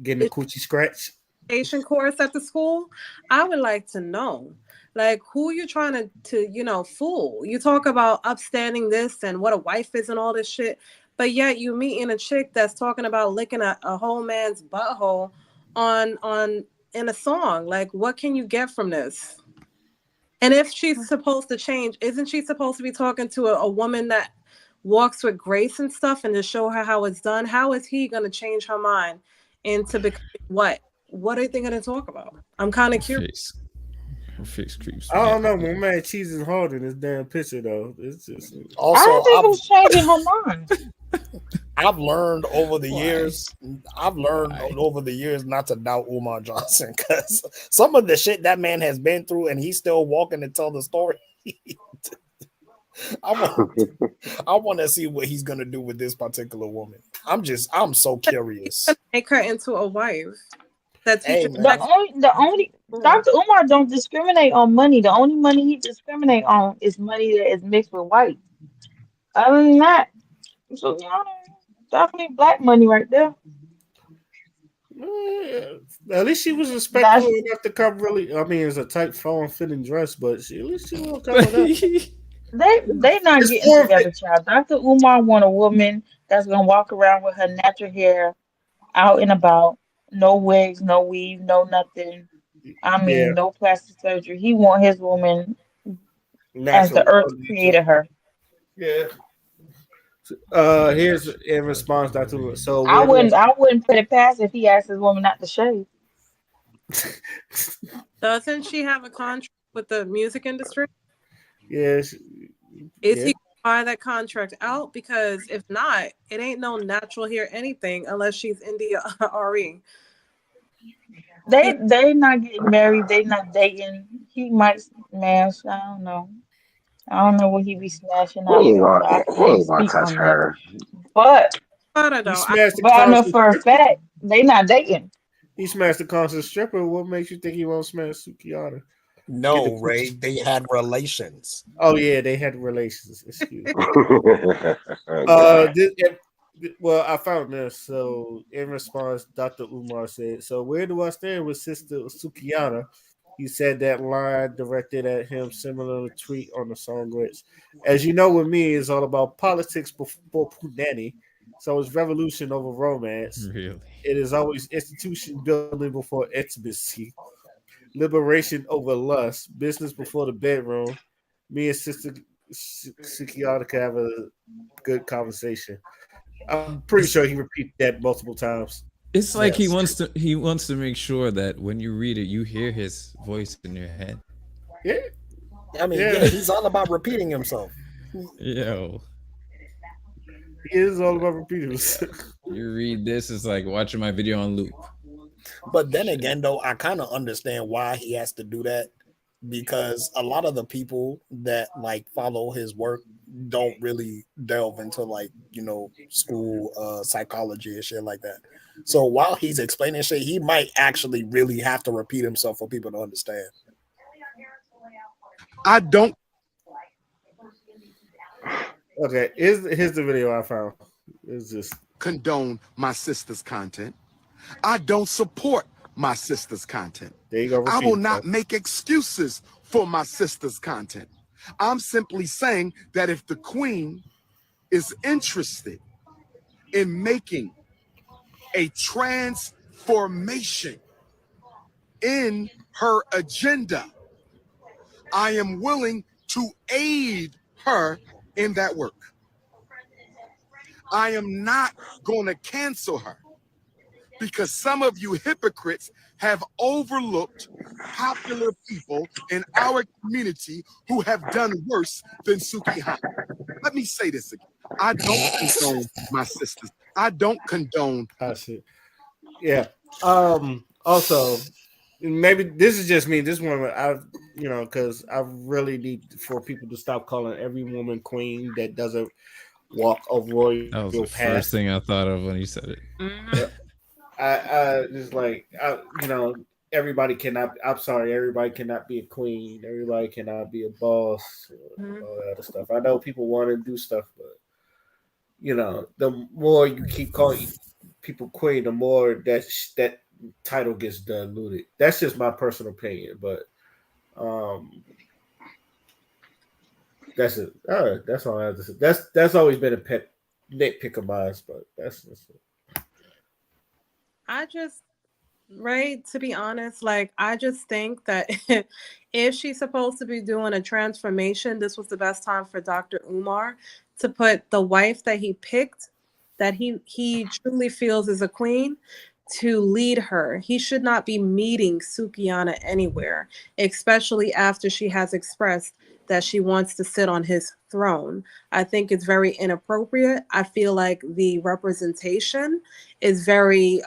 getting the coochie scratch. education course at the school? I would like to know. Like who you trying to fool. You talk about upstanding this and what a wife is and all this shit, but yet you meeting a chick that's talking about licking a whole man's butthole on in a song. Like what can you get from this? And if she's supposed to change, isn't she supposed to be talking to a woman that walks with grace and stuff and to show her how it's done? How is he going to change her mind into becoming what? What are they going to talk about? I'm kind of Her curious. face. Her face creeps I me don't out. know, my man cheese is hard in this damn picture though. It's just I also don't think who's changing her mind. I've learned over the Why? years. I've learned Why? over the years not to doubt Umar Johnson because some of the shit that man has been through, and he's still walking to tell the story. I want, I want to see what he's gonna do with this particular woman. I'm so curious. Make her into a wife that Hey teaches The sex man, only the only school. Dr. Umar don't discriminate on money. The only money he discriminate on is money that is mixed with white. Other than that, so definitely black money right there. at least she was respectful That's enough to come. Really, I mean, it's a tight, form-fitting dress, but at least she will come with that. they not It's getting form fit. together, child. Dr. Umar want a woman that's gonna walk around with her natural hair out and about, no wigs, no weave, no nothing. I Yeah, mean, no plastic surgery. He want his woman as the natural earth from nature. created her. Yeah. Here's in response, Doctor. So I where do wouldn't I wouldn't put it past if he asked his woman not to shave. Doesn't she have a contract with the music industry? yes, Is yeah. he gonna buy that contract out? Because if not, it ain't no natural hair anything unless she's India RE. He's They not getting married. They not dating. He might smash. I don't know. I don't know what he be smashing We out ain't there, gonna so I we can't ain't gonna speak touch on that. her. But better He though. smashed the I know constant for a stripper. fact they not dating. He smashed the constant stripper. What makes you think he won't smash Sukiyata? Get the no, Ray, coochie. they had relations. Oh yeah, they had relations. Excuse me. Goodbye. Well, I found this. So, in response, Dr. Umar said, "So where do I stand with Sister Sukiyana?" He said that line directed at him, similar to tweet on the song lyrics. As you know, with me, it's all about politics before Punani. So it's revolution over romance. Really? It is always institution building before intimacy, liberation over lust, business before the bedroom. Me and Sister Sukiyana can have a good conversation. I'm pretty It's sure he repeated that multiple times. it's like Yes. he wants to make sure that when you read it, you hear his voice in your head. Yeah, I mean, yeah. yeah, he's all about repeating himself. Yo, He is all about repeaters. you read this, it's like watching my video on loop. But then Shit. again, though, I kind of understand why he has to do that because a lot of the people that like follow his work don't really delve into like school psychology and shit like that. So while he's explaining shit, he might actually really have to repeat himself for people to understand. I don't Okay, here's the video I found. It's just condone my sister's content. I don't support my sister's content. There you go. I will Repeat not yourself. make excuses for my sister's content. I'm simply saying that if the queen is interested in making a transformation in her agenda, I am willing to aid her in that work. I am not going to cancel her because some of you hypocrites have overlooked popular people in our community who have done worse than Suki Han. Let me say this again. I don't condone my sisters. I don't condone. I see. Yeah. Also, maybe this is just me. This one, because I really need for people to stop calling every woman queen that doesn't walk a royal That was the path. first thing I thought of when you said it. Yeah. I just like everybody cannot. I'm sorry, everybody cannot be a queen. Everybody cannot be a boss. All that other stuff. I know people want to do stuff, but the more you keep calling people queen, the more that title gets diluted. That's just my personal opinion, but that's it. All right, that's all I have to say. That's always been a pet nitpick of mine, but that's it. I just, right, to be honest, like, I just think that if she's supposed to be doing a transformation, this was the best time for Dr. Umar to put the wife that he picked, that he truly feels is a queen, to lead her. He should not be meeting Sukiana anywhere, especially after she has expressed that she wants to sit on his throne. I think it's very inappropriate. I feel like the representation is very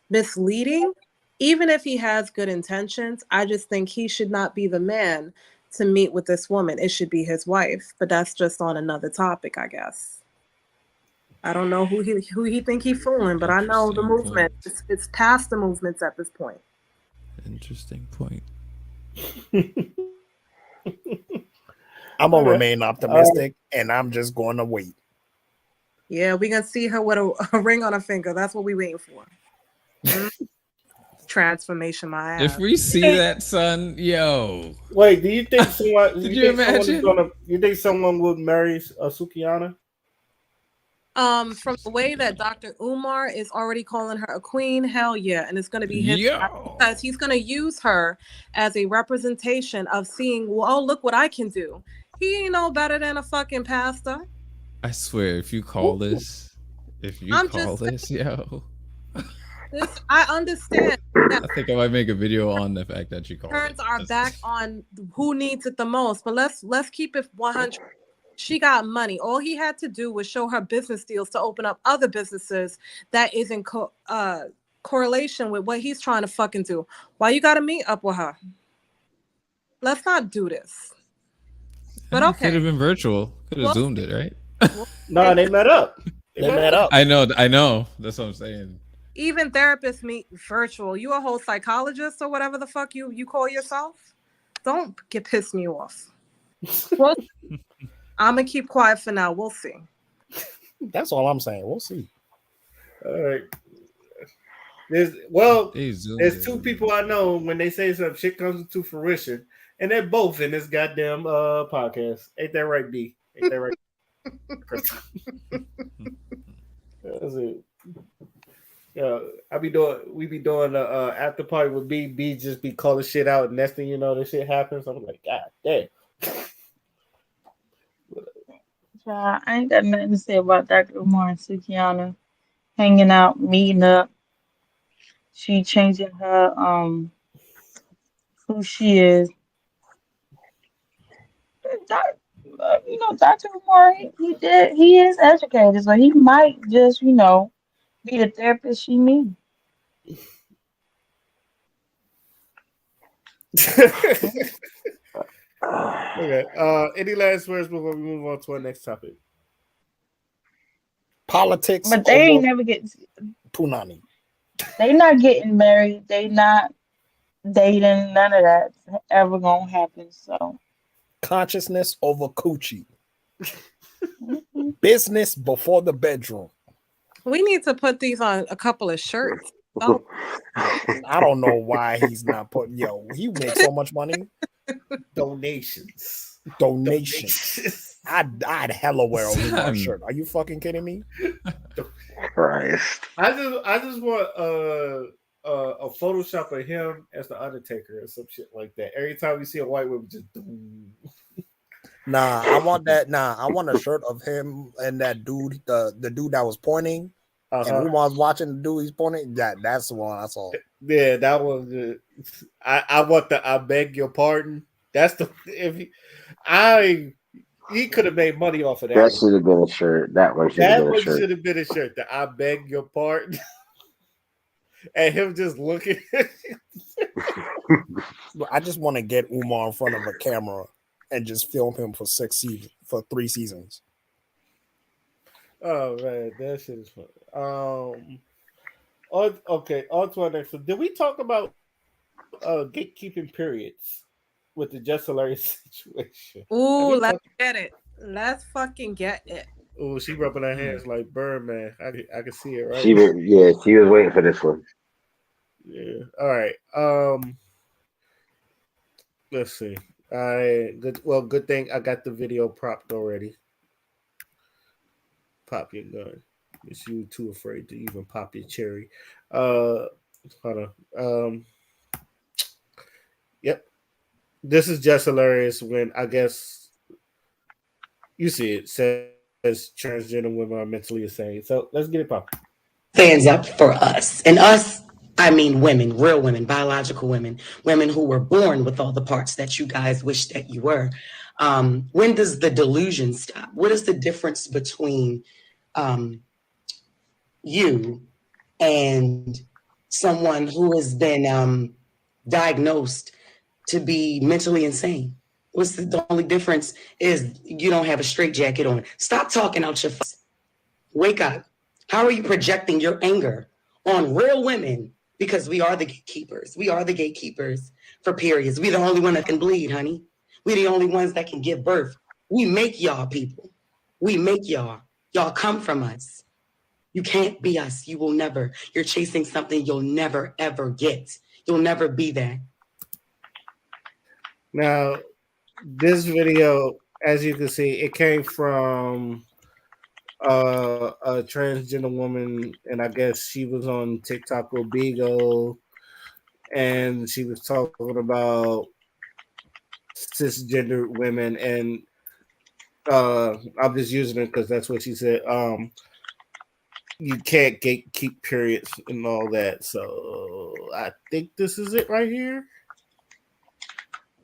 misleading. Even if he has good intentions, I just think he should not be the man to meet with this woman. It should be his wife. But that's just on another topic, I guess. I don't know who he think he fooling, but I know the Interesting movement. point. It's past the movements at this point. Interesting point. I'm gonna Okay. remain optimistic, and I'm just going to wait. Yeah, we gonna see her with a ring on her finger. That's what we waiting for. Transformation, my If ass. we see that, son, yo, Wait, do you think someone? did you imagine? You think someone would marry Sukiana? From the way that Dr. Umar is already calling her a queen, hell yeah, and it's gonna be his Yo, because he's gonna use her as a representation of seeing, well, oh, look what I can do. He ain't no better than a fucking pastor. I swear, if you call this, I'm just yo, this. I understand that I think I might make a video on the fact that you called it. parents are back on who needs it the most, but let's keep it 100. She got money. All he had to do was show her business deals to open up other businesses that is in correlation with what he's trying to fucking do. Why you got to meet up with her? Let's not do this. But Could have okay. been virtual. Could have Well, zoomed it, right? No, they met up. They met up. I know. That's what I'm saying. even therapists meet virtual. You a whole psychologist or whatever the fuck you call yourself? Don't get piss me off. Well, I'm gonna keep quiet for now. We'll see. That's all I'm saying. We'll see. All right. There's two people I know when they say some shit comes into fruition, and they're both in this goddamn podcast. Ain't that right, B? Ain't that right? That's it. Yeah, we be doing the after party with B. B just be calling shit out, and next thing you know, this shit happens. I'm like, God damn. I ain't got nothing to say about Dr. Umar and Sukiana hanging out, meeting up. She changing her who she is. Dr. Umar, he is educated, so he might just, be the therapist she needs. Okay. Any last words before we move on to our next topic? Politics But they ain't over never get. punani. They not getting married. They not dating. None of that's ever gonna happen. So Consciousness over coochie. mhm. Business before the bedroom. We need to put these on a couple of shirts. Oh, I don't know why he's not putting. Yo, he makes so much money. Donations. Donations. I'd hella wear a Umar Son. shirt. Are you fucking kidding me? Christ. I just want a Photoshop of him as the Undertaker or some shit like that. Every time you see a white woman, just Nah, I want that. Nah, I want a shirt of him and that dude, the dude that was pointing, and Umar's watching the dude he's pointing. That's the one I saw. Yeah, that was good. I want the I beg your pardon. That's the if he could have made money off of that That one. should have been a shirt. That one should have That been a one shirt. should have been a shirt. The I beg your pardon. And him just looking. I just want to get Umar in front of a camera and just film him for 3 seasons. Oh man, that shit is fun. Okay, on to our next one. Did we talk about gatekeeping periods with the Just Hilarious situation? ooh, let's get it. Let's fucking get it. Oh, she rubbing her hands like Birdman. I can see it right. She was waiting for this one. Yeah. All right. Let's see. Good thing I got the video propped already. Pop your gun. It's you too afraid to even pop your cherry. Hold on. Yep. This is just hilarious when I guess you see it says transgender women are mentally insane. So let's get it popped. Stands up for us. And us, I mean women, real women, biological women, women who were born with all the parts that you guys wish that you were. When does the delusion stop? What is the difference between you and someone who has been diagnosed to be mentally insane? What's the only difference is you don't have a straitjacket on. Stop talking out your face. Wake up. How are you projecting your anger on real women? Because we are the gatekeepers. We are the gatekeepers for periods. We're the only one that can bleed, honey. We're the only ones that can give birth. We make y'all people. We make y'all. Y'all come from us. You can't be us. You will never. You're chasing something you'll never, ever get. You'll never be that. Now, this video, as you can see, it came from a transgender woman, and I guess she was on TikTok or Bigo, and she was talking about cisgender women, and I'm just using it because that's what she said. You can't gatekeep periods and all that. So I think this is it right here.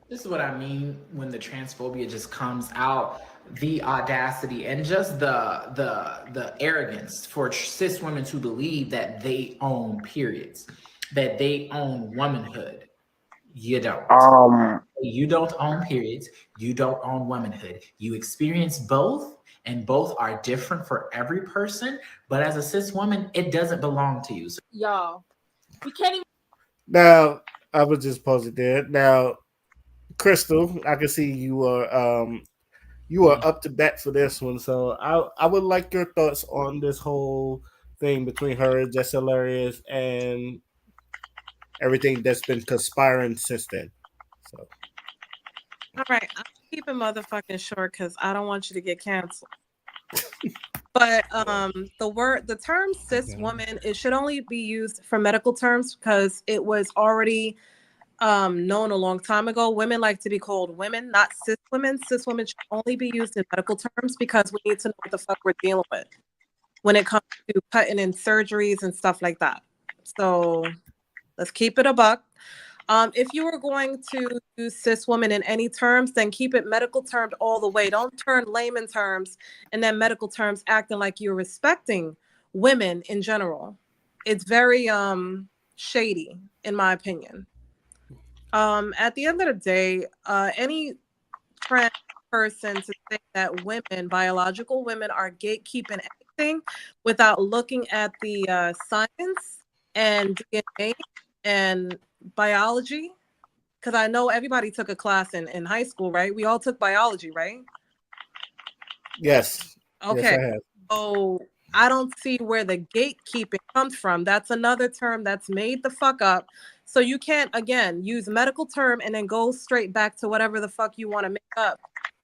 This is what I mean when the transphobia just comes out, the audacity and just the arrogance for cis women to believe that they own periods, that they own womanhood. You don't. You don't own periods. You don't own womanhood. You experience both, and both are different for every person. But as a cis woman, it doesn't belong to you. So, Y'all, we can't even. Now I was just posted there. Now, Crystal, I can see you are up to bat for this one. So I would like your thoughts on this whole thing between her, Just Hilarious, and everything that's been conspiring since then. So All right, I'm keeping motherfucking short because I don't want you to get canceled. But the term cis woman, it should only be used for medical terms because it was already known a long time ago. Women like to be called women, not cis women. Cis women should only be used in medical terms because we need to know what the fuck we're dealing with when it comes to cutting in surgeries and stuff like that. So let's keep it a buck. If you were going to use cis woman in any terms, then keep it medical termed all the way. Don't turn layman terms and then medical terms acting like you're respecting women in general. It's very shady, in my opinion. At the end of the day, any trans person to say that women, biological women, are gatekeeping anything without looking at the science and DNA and biology, because I know everybody took a class in high school, right? We all took biology, right? yes, Okay. yes, I have. So I don't see where the gatekeeping comes from. That's another term that's made the fuck up. So you can't, again, use medical term and then go straight back to whatever the fuck you want to make up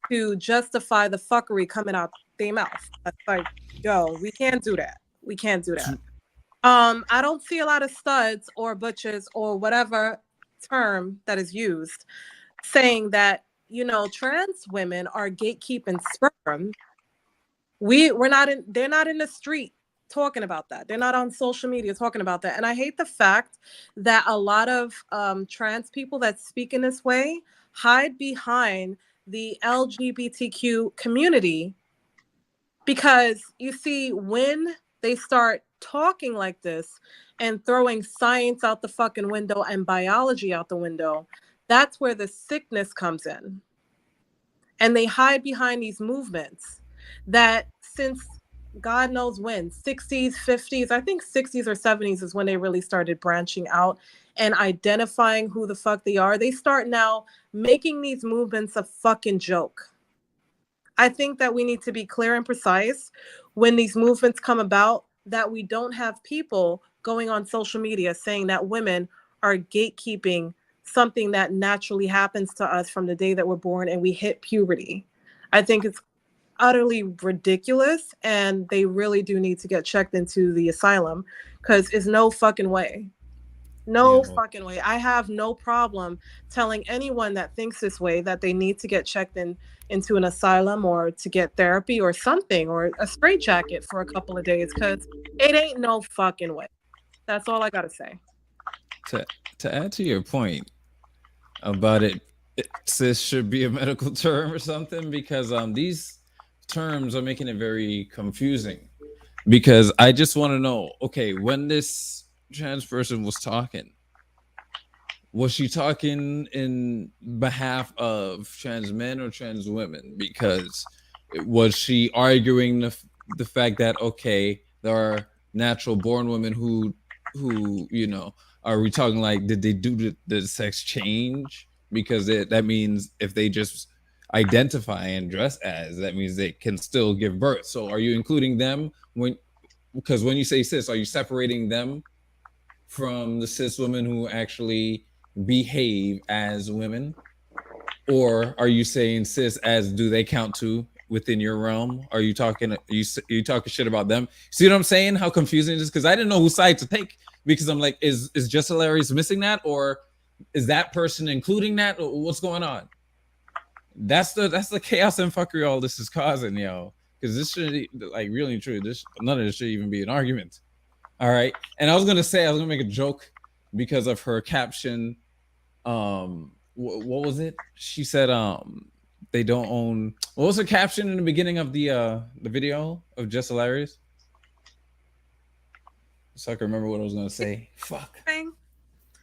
to justify the fuckery coming out their mouth. That's like, yo, we can't do that. We can't do that. I don't see a lot of studs or butchers or whatever term that is used saying that, trans women are gatekeeping sperm. We're not in, they're not in the street talking about that. They're not on social media talking about that. And I hate the fact that a lot of trans people that speak in this way hide behind the LGBTQ community, because you see, when they start talking like this and throwing science out the fucking window and biology out the window, that's where the sickness comes in. And they hide behind these movements that, since God knows when, 60s, 50s, I think 60s or 70s is when they really started branching out and identifying who the fuck they are. They start now making these movements a fucking joke. I think that we need to be clear and precise when these movements come about, that we don't have people going on social media saying that women are gatekeeping something that naturally happens to us from the day that we're born and we hit puberty. I think it's utterly ridiculous, and they really do need to get checked into the asylum, because it's no fucking way. No fucking way. I have no problem telling anyone that thinks this way that they need to get checked into an asylum or to get therapy or something, or a straitjacket for a couple of days, because it ain't no fucking way. That's all I gotta say. To add to your point about cis should be a medical term or something, because these terms are making it very confusing. Because I just want to know, okay, when this trans person was talking, was she talking in behalf of trans men or trans women? Because was she arguing the fact that, okay, there are natural born women who are we talking like, did they do the sex change? Because that means if they just identify and dress as, that means they can still give birth. So are you including them because when you say cis, are you separating them from the cis women who actually behave as women? Or are you saying cis as, do they count too within your realm? Are you talking talking shit about them? See what I'm saying? How confusing it is? Because I didn't know whose side to take, because I'm like, is Just Hilarious missing that, or is that person including that? What's going on? That's the chaos and fuckery all this is causing, yo. Because this should, like, really and truly, none of this should even be an argument. All right. And I was gonna make a joke because of her caption. What was it? She said they don't own. What was her caption in the beginning of the video of Just Hilarious? So I can remember what I was gonna say. Fuck.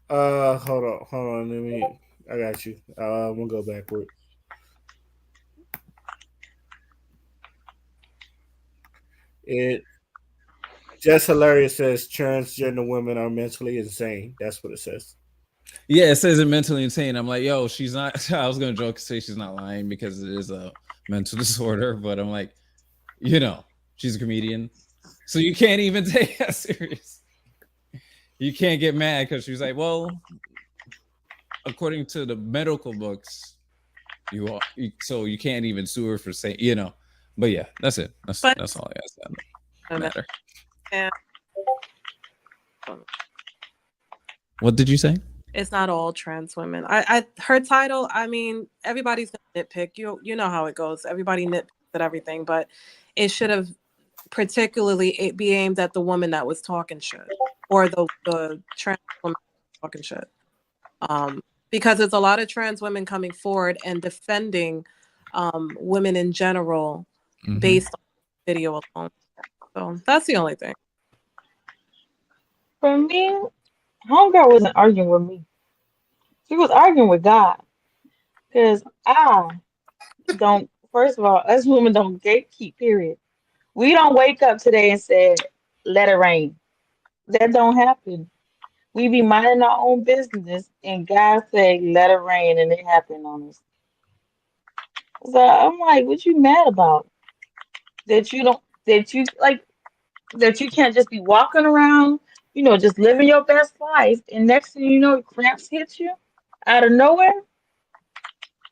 Hold on. I got you. I'm gonna go backward. It Just Hilarious says transgender women are mentally insane. That's what it says. Yeah, it says it mentally insane. I'm like, yo, she's not. I was gonna joke say she's not lying because it is a mental disorder, but I'm like, she's a comedian, so you can't even take that serious. You can't get mad because she's like, well, according to the medical books, so you can't even sue her for saying, But yeah, that's it. That's all I asked. That matter. Yeah. What did you say? It's not all trans women. I her title, I mean, everybody's gonna nitpick. You know how it goes. Everybody nitpicks at everything, but it should have particularly be aimed at the woman that was talking shit, or the trans woman talking shit. Because there's a lot of trans women coming forward and defending women in general based on video alone. So that's the only thing. For me, homegirl wasn't arguing with me. She was arguing with God. Because I don't, first of all, us women don't gatekeep, period. We don't wake up today and say, let it rain. That don't happen. We be minding our own business and God say, let it rain, and it happened on us. So I'm like, what you mad about? That you don't, that you, like, That you can't just be walking around, just living your best life, and next thing you know, cramps hit you out of nowhere.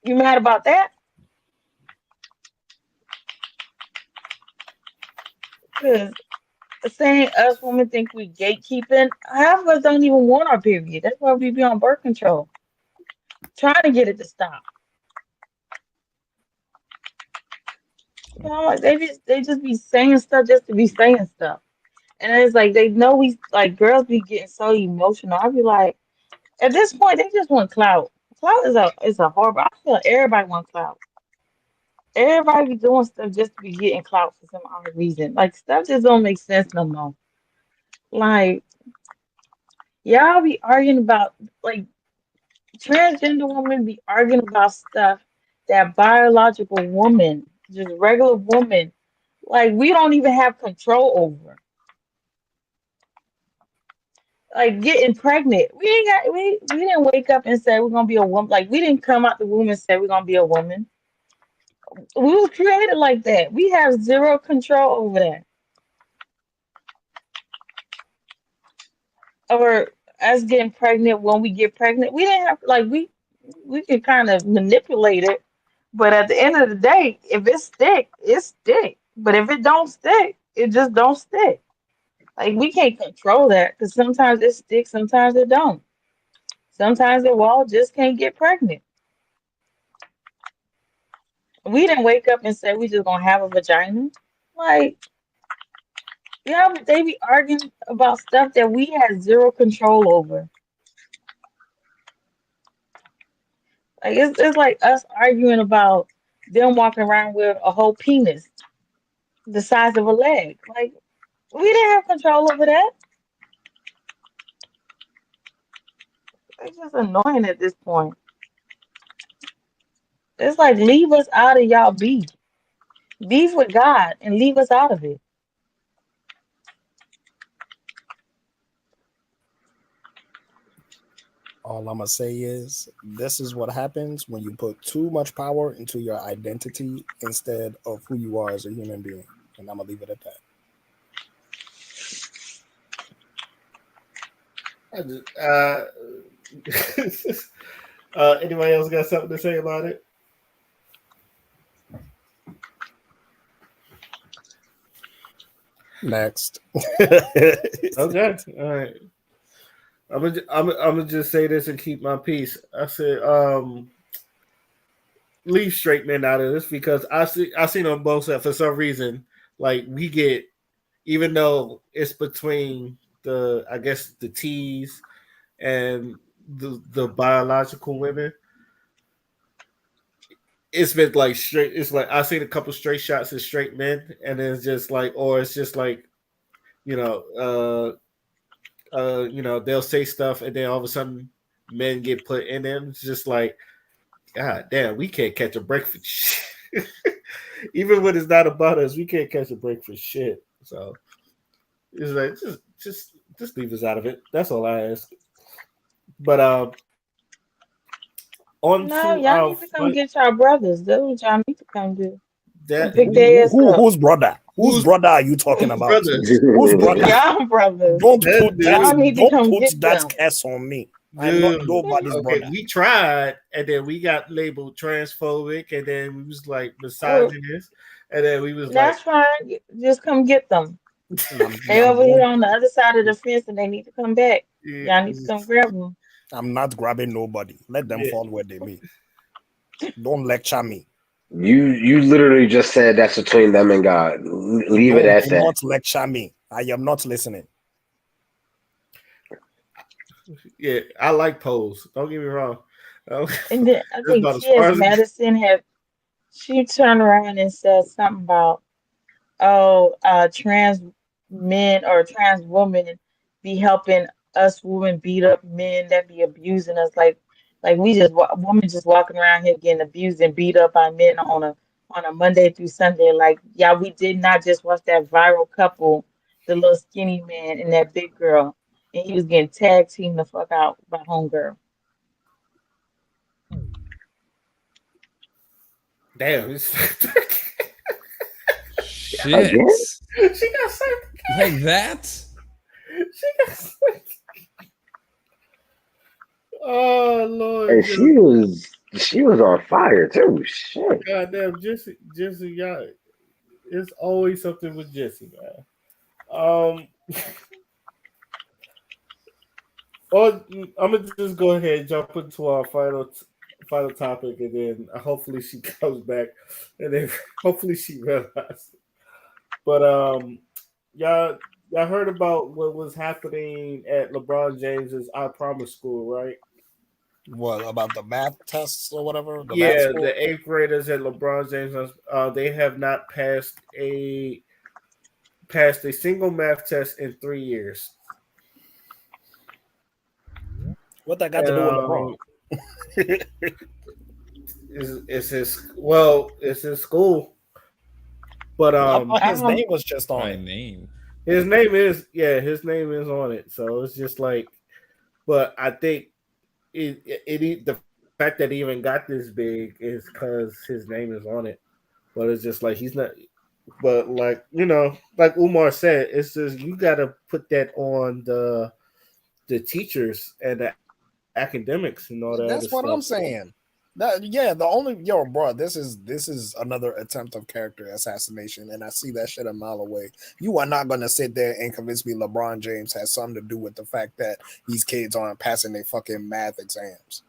You mad about that? Because saying us women think we gatekeeping, half of us don't even want our period. That's why we be on birth control, trying to get it to stop. Like they just be saying stuff just to be saying stuff. And it's like they know we like girls be getting so emotional. I be like, at this point, they just want clout. Clout is a horrible. I feel like everybody wants clout. Everybody be doing stuff just to be getting clout for some odd reason. Like stuff just don't make sense no more. Like y'all be arguing about like transgender women be arguing about stuff that biological woman, just regular woman, like we don't even have control over. Like getting pregnant. We ain't got we didn't wake up and say we're gonna be a woman. Like we didn't come out the womb and say we're gonna be a woman. We was created like that. We have zero control over that. Or us getting pregnant when we get pregnant. We didn't have like we can kind of manipulate it, but at the end of the day, if it stick, it stick. But if it don't stick, it just don't stick. Like we can't control that because sometimes it sticks, sometimes it don't. Sometimes the wall just can't get pregnant. We didn't wake up and say we just gonna have a vagina. Like, yeah, but they be arguing about stuff that we had zero control over. Like it's like us arguing about them walking around with a whole penis the size of a leg. Like we didn't have control over that. It's just annoying at this point. It's like leave us out of y'all beef. Beef with God and leave us out of it. All I'm gonna say is this is what happens when you put too much power into your identity instead of who you are as a human being. And I'm gonna leave it at that. I just, anybody else got something to say about it? Next. Okay, all right. I'm gonna just say this and keep my peace. I said, leave straight men out of this because I seen on both sides for some reason. Like we get, even though it's between the I guess the T's and the biological women, it's been like straight. It's like I seen a couple straight shots of straight men, and then it's just like, or it's just like you know, they'll say stuff, and then all of a sudden, men get put in them. It's just like, God damn, we can't catch a break for shit. Even when it's not about us, we can't catch a break for shit. So it's like just leave us out of it. That's all I ask. But on No, to y'all our need to come get y'all brothers. That's what y'all need to come do. Come that pick their ass up. Whose brother? Whose who's brother are you talking who's about? brother? Whose brother? Y'all brothers. Don't That put that. Y'all dude, need to Don't come put get that them. curse on me. I'm not dude. nobody's Okay, brother. we tried, and then we got labeled transphobic, and then we was like Oh, misogynist, and then we was like, that's fine. Just come get them. They I'm over here going. on the other side of the fence and they need to come back. yeah, Y'all need to come grab them. I'm not grabbing nobody. Let them yeah. fall where they may. Don't lecture me. You literally just said that's between them and God. Leave it Do at that. not lecture me. I am not listening. Yeah, I like Pose. Don't get me wrong. That's And then I think about as far T.S. as it Madison had she turned around and said something about trans men or trans women be helping us women beat up men that be abusing us like we just women just walking around here getting abused and beat up by men on a Monday through Sunday. Like, yeah, we did not just watch that viral couple, the little skinny man and that big girl, and he was getting tag teamed the fuck out by homegirl. damn. Shit. Again? She got served. Like that? She got oh Lord, And yo, she was on fire too. Shit. goddamn Jesse, y'all, it's always something with Jesse, man. Um, oh, I'm gonna just go ahead and jump into our final topic, and then hopefully she comes back, and then hopefully she realizes. But y'all heard about what was happening at LeBron James's I Promise school, right? What about the math tests or whatever? The math Yeah, school? the eighth graders at LeBron James, they have not passed a single math test in 3 years, What that got to and do with LeBron? it's his school, but I thought his Um, name was just on By it. name. his name is on it, so it's just like, but I think the fact that he even got this big is because his name is on it, but it's just like he's not. But like like Umar said, it's just you got to put that on the teachers and the academics and all that other stuff. That's what So I'm saying. That yeah, the only yo, bro, this is another attempt of character assassination, and I see that shit a mile away. You are not gonna sit there and convince me LeBron James has something to do with the fact that these kids aren't passing their fucking math exams.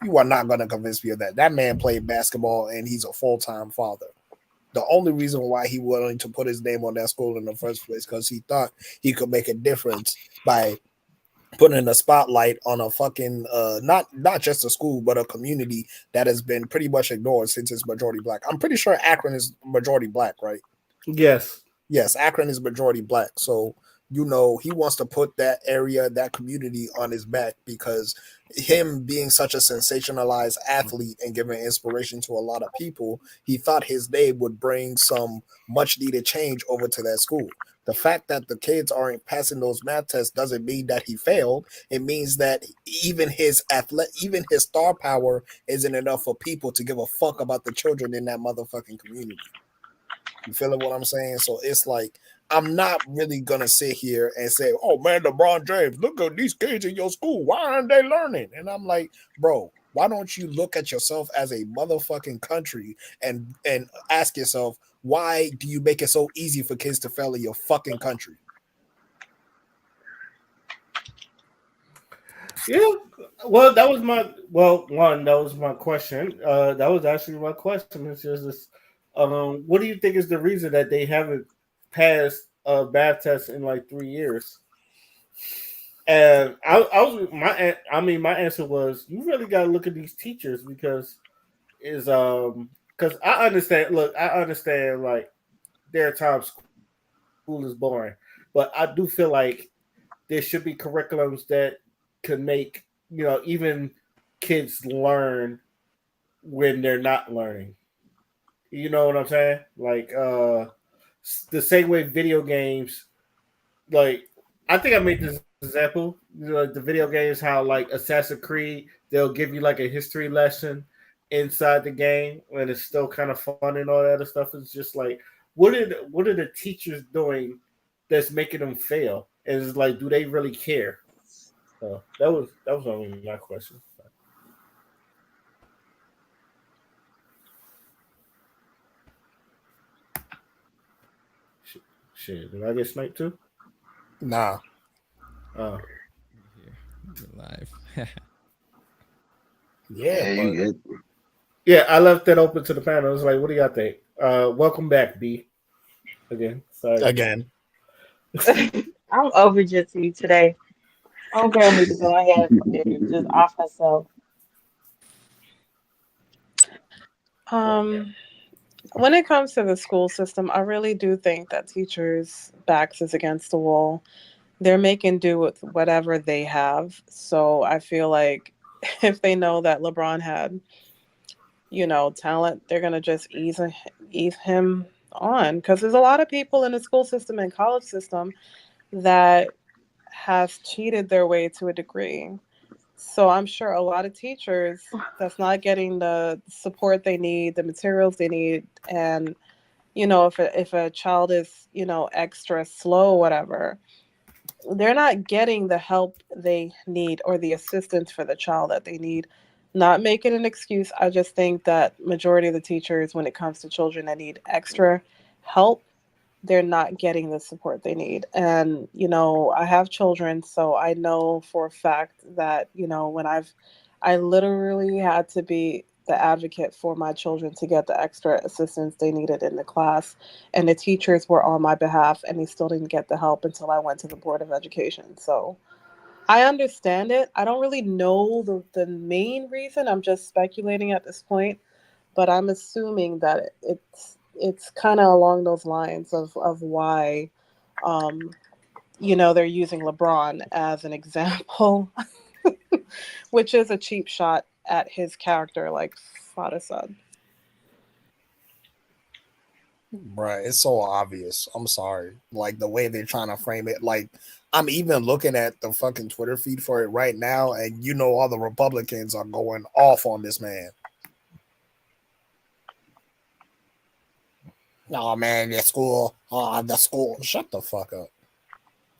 You are not gonna convince me of that. That man played basketball and he's a full-time father. The only reason why he willing to put his name on that school in the first place because he thought he could make a difference by putting a spotlight on a fucking not just a school but a community that has been pretty much ignored since it's majority black. I'm pretty sure Akron is majority black, right? yes, Yes, Akron is majority black. So, he wants to put that area, that community on his back because him being such a sensationalized athlete and giving inspiration to a lot of people, he thought his name would bring some much needed change over to that school. The fact that the kids aren't passing those math tests doesn't mean that he failed. It means that even his star power isn't enough for people to give a fuck about the children in that motherfucking community. You feeling what I'm saying? So it's like I'm not really gonna sit here and say, "Oh man, LeBron James, look at these kids in your school. Why aren't they learning?" And I'm like, "Bro, why don't you look at yourself as a motherfucking country and ask yourself why do you make it so easy for kids to fail in your fucking country?" yeah. Well, that was my one. That was my question. That was actually my question. It's just this. What do you think is the reason that they haven't passed a math test in like 3 years? And I was my answer was you really got to look at these teachers because I understand. Look, I understand like there are times school is boring, but I do feel like there should be curriculums that could make even kids learn when they're not learning. You know what I'm saying? Like the same way video games like I think I made this example. Like the video games, how like Assassin's Creed, they'll give you like a history lesson inside the game, and it's still kind of fun and all that other stuff. It's just like what are the teachers doing that's making them fail? And it's like, do they really care? So that was only my question. Shit, did I get sniped too? Nah. Uh, Here, you're live. Yeah, Yeah, you but good. yeah, I left that open to the panel. It's like, what do y'all think? Welcome back, B. Again, sorry. again, I'm over Jitsi today. I'm girl need to go ahead and just off herself. Um, when it comes to the school system, I really do think that teachers' backs is against the wall. They're making do with whatever they have. So I feel like if they know that LeBron had, talent, they're gonna just ease him on because there's a lot of people in the school system and college system that has cheated their way to a degree. So I'm sure a lot of teachers that's not getting the support they need, the materials they need, and if a child is, extra slow, whatever, they're not getting the help they need or the assistance for the child that they need. Not making an excuse. I just think that majority of the teachers, when it comes to children that need extra help, they're not getting the support they need. And, I have children, so I know for a fact that, I literally had to be the advocate for my children to get the extra assistance they needed in the class. And the teachers were on my behalf, and they still didn't get the help until I went to the Board of Education. So I understand it. I don't really know the main reason. I'm just speculating at this point, but I'm assuming that it's kind of along those lines of why, um, they're using LeBron as an example, which is a cheap shot at his character, like Fada said. Bruh, it's so obvious. I'm sorry. Like the way they're trying to frame it. Like I'm even looking at the fucking Twitter feed for it right now, and all the Republicans are going off on this man. Oh man, the school. Oh, the school. Shut the fuck up.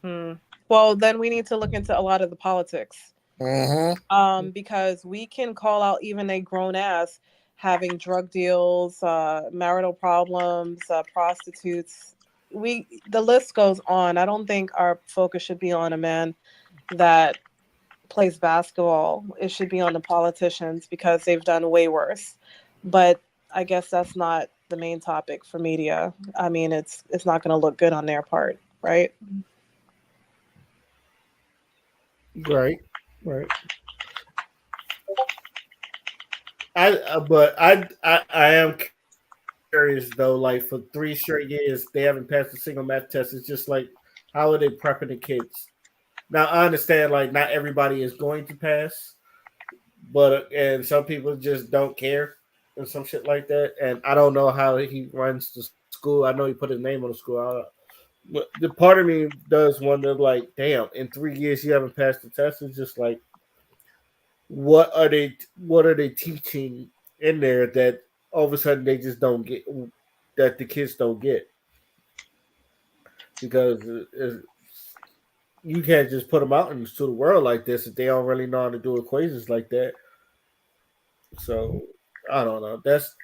Hmm. Well, then we need to look into a lot of the politics. Mm-hmm. Because we can call out even a grown ass having drug deals, marital problems, prostitutes. The list goes on. I don't think our focus should be on a man that plays basketball. It should be on the politicians because they've done way worse. But I guess that's not the main topic for media. I mean, it's not going to look good on their part, right? Right, right. But I am curious though. Like for 3 straight years, they haven't passed a single math test. It's just like, how are they prepping the kids? Now I understand like not everybody is going to pass, but and some people just don't care and some shit like that. And I don't know how he runs the school. I know he put his name on the school. But the part of me does wonder, like, damn, in 3 years you haven't passed the test. It's just like, what are they teaching in there that all of a sudden they just don't get, that the kids don't get, because you can't just put them out into the world like this if they don't really know how to do equations like that. So I don't know. That's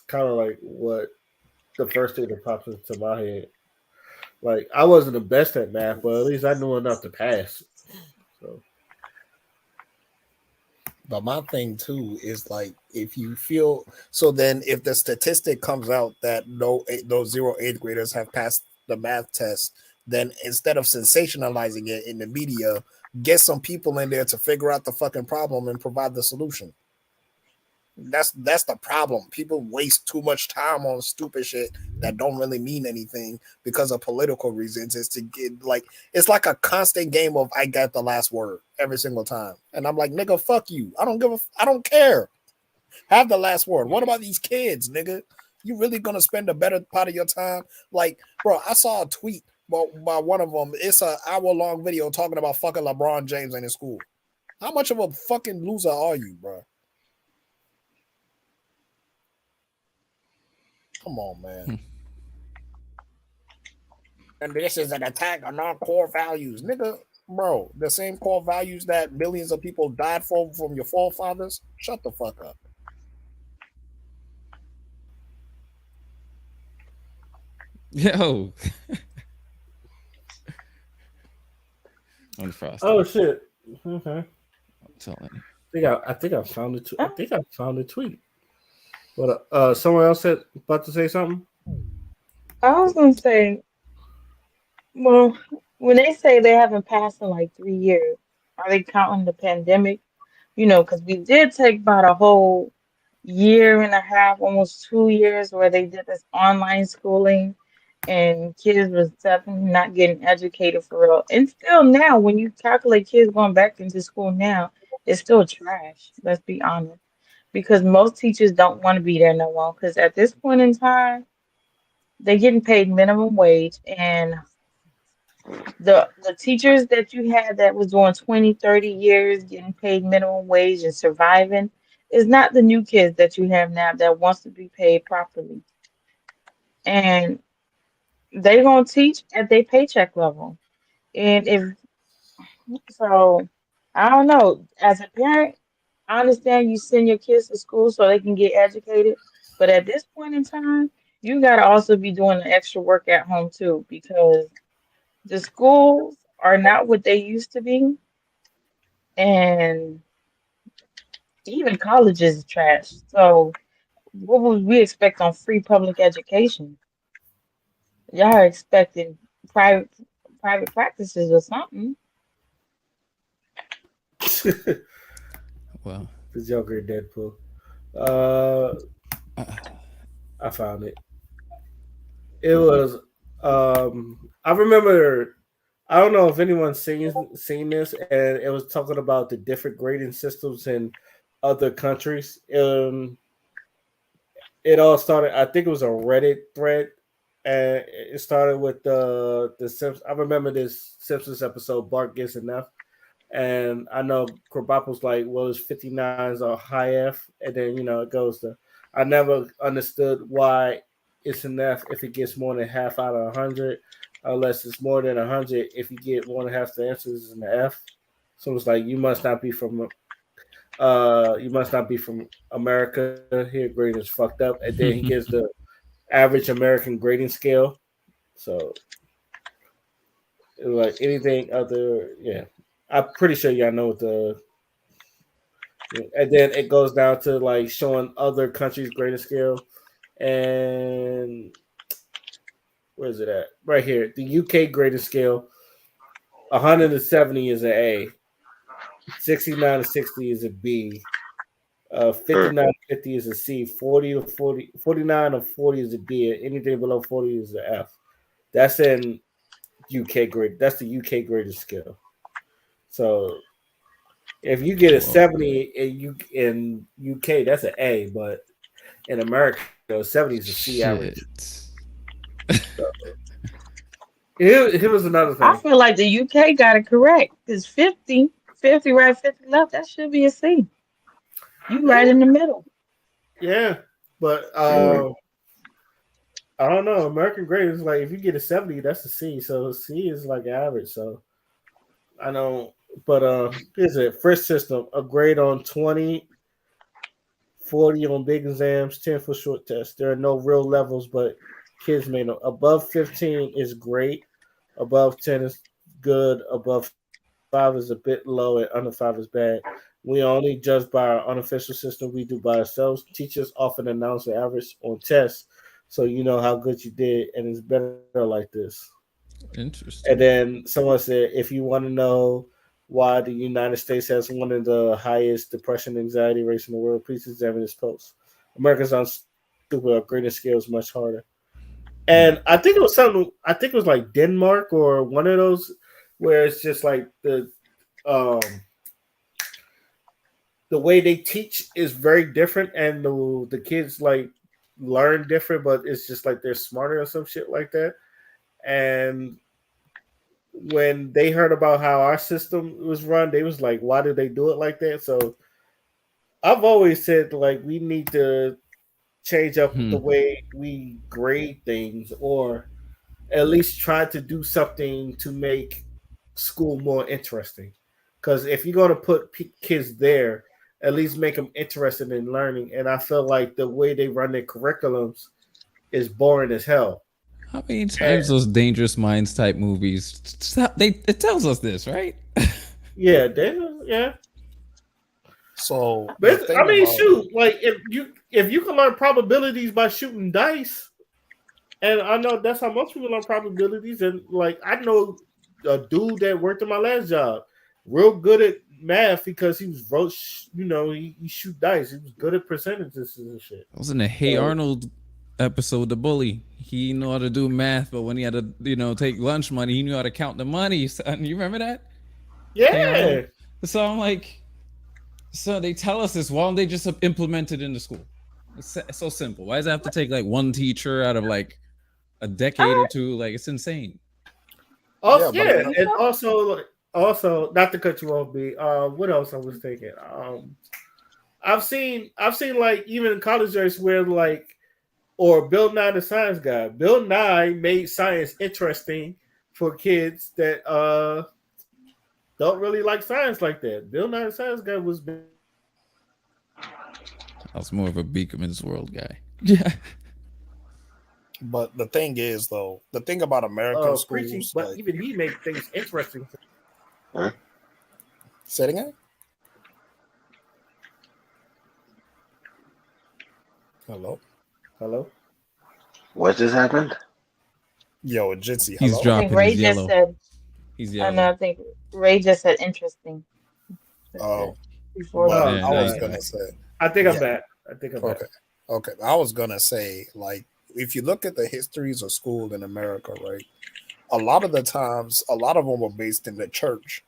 kind of like what the first thing that pops into my head. Like I wasn't the best at math, but at least I knew enough to pass. So But my thing too is like if you feel so, then if the statistic comes out that those 0 8 graders have passed the math test, then instead of sensationalizing it in the media, get some people in there to figure out the fucking problem and provide the solution. That's the problem. People waste too much time on stupid shit that don't really mean anything because of political reasons. Is to get like it's like a constant game of I got the last word every single time, and I'm like, nigga, fuck you. I don't care. Have the last word. What about these kids, nigga? You really gonna spend a better part of your time? Like, bro, I saw a tweet by one of them. It's an hour-long video talking about fucking LeBron James in his school. How much of a fucking loser are you, bro? Come on, man. And this is an attack on our core values, nigga. Bro, the same core values that millions of people died for from your forefathers. Shut the fuck up. Yo, I'm frosty. oh shit. Okay. I'm telling you. I think I found it. I think I found a tweet. But someone else said about to say something. I was gonna say, well, when they say they haven't passed in like 3 years, are they counting the pandemic? Because we did take about a whole year and a half, almost 2 years, where they did this online schooling, and kids was definitely not getting educated for real. And still now, when you calculate kids going back into school now, it's still trash. Let's be honest, because most teachers don't want to be there no more. Because at this point in time, they're getting paid minimum wage, and the teachers that you had that was doing 20, 30 years getting paid minimum wage and surviving is not the new kids that you have now that wants to be paid properly. and they gonna teach at their paycheck level. And if so, I don't know. As a parent, I understand you send your kids to school so they can get educated, but at this point in time, you gotta also be doing the extra work at home too, because the schools are not what they used to be, and even colleges is trash. So what would we expect on free public education? Y'all are expecting private private practices or something. Well, The Joker Deadpool. Uh, I found it. It was. I remember. I don't know if anyone's seen this, and it was talking about the different grading systems in other countries. It all started. I think it was a Reddit thread, and it started with the Simpsons. I remember this Simpsons episode. Bart gets enough, and I know Krabappel's was like, well, it's 59's a high F, and then it goes to. I never understood why it's an F if it gets more than half out of 100, unless it's more than 100. If you get more than half the answers, it's an F. So it's like you must not be from America. Here, grading is fucked up, and then he gives the average American grading scale. So it was like anything other, yeah. I'm pretty sure y'all know what the. And then it goes down to like showing other countries' grading scale, and where is it at? Right here, the UK grading scale. 170 is an A. 69 to 60 is a B. 59 to 50 is a C. 40 to 40, 49 to 40 is a D. Anything below 40 is an F. That's in UK grade. That's the UK grading scale. So if you get a well, 70 in UK, that's an A, but in America, 70 is a C average. shit. So here was another I thing. feel like the UK got it correct. It's 50, 50 right, 50 left. That should be a C. You right Yeah, in the middle. yeah. But I don't know. American grade is like if you get a 70, that's a C. So C is like average. So I know. But here's it. First system, a grade on 20, 40 on big exams, 10 for short tests. There are no real levels, but kids may know. Above 15 is great. Above 10 is good. Above 5 is a bit low, and under 5 is bad. We only judge by our unofficial system. We do by ourselves. Teachers often announce the average on tests, so you know how good you did, and it's better like this. And Interesting. then someone said, if you want to know why the United States has one of the highest depression and anxiety rates in the world, please examine this post. Americans aren't stupid. Our grading scale is much harder. And I think it was something. I think it was like Denmark or one of those where it's just like um the way they teach is very different, and the kids like learn different, but it's just like they're smarter or some shit like that. And when they heard about how our system was run, they was like, "Why did they do it like that?" So I've always said like we need to change up Hmm. the way we grade things, or at least try to do something to make school more interesting. Because if you're going to put kids there, at least make them interested in learning. And I feel like the way they run their curriculums is boring as hell. How many And times those Dangerous Minds type movies? They it tells us this, right? yeah, yeah. So But the thing I mean, about it, shoot, like if you can learn probabilities by shooting dice, and I know that's how most people learn probabilities. And like I know a dude that worked in my last job, real good at math because he was wrote. He shoot dice. He was good at percentages and shit. I was in a Hey So Arnold episode, The Bully. He knew how to do math, but when he had to, take lunch money, he knew how to count the money. Son, you remember that? Hey Arnold. yeah, So I'm like, so they tell us this. Why don't they just implement it in the school? It's so simple. Why does it have to take like one teacher out of like a All decade or right, two? Like it's insane. also yeah, but yeah, another, and also not to cut you off, B. What else I was thinking? I've seen like even in college race where like or Bill Nye the Science Guy. Bill Nye made science interesting for kids that don't really like science like that. Bill Nye the Science Guy was I was more of a Beakerman's World guy. Yeah. But the thing is, though, the thing about American preaching, schools, but like, even he made things interesting. Huh? setting it. Hello, Hello. What just happened? yo, Jitsi. He's Hello. I think dropping Ray his just yellow. said, He's and I yellow. think Ray just said interesting. That's it. Oh, Before but that. Oh, Yeah, I now was he's God. gonna back. say, I think I'm yeah. back. I think I'm back. Okay. Okay. I was gonna say, like, if you look at the histories of school in America, right? A lot of the times, a lot of them were based in the church.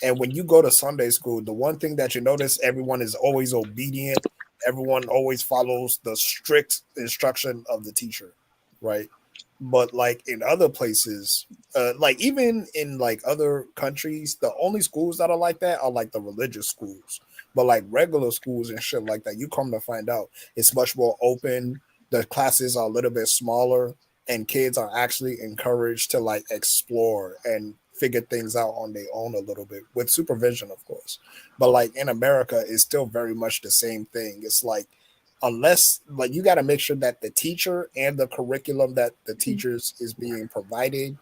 And when you go to Sunday school, the one thing that you notice, everyone is always obedient. Everyone always follows the strict instruction of the teacher, right? But like in other places, like even in like other countries, the only schools that are like that are like the religious schools. But like regular schools and shit like that, you come to find out it's much more open. The classes are a little bit smaller, and kids are actually encouraged to like explore and figure things out on their own a little bit with supervision, of course. But like in America, it's still very much the same thing. It's like unless like you got to make sure that the teacher and the curriculum that the teachers is being provided,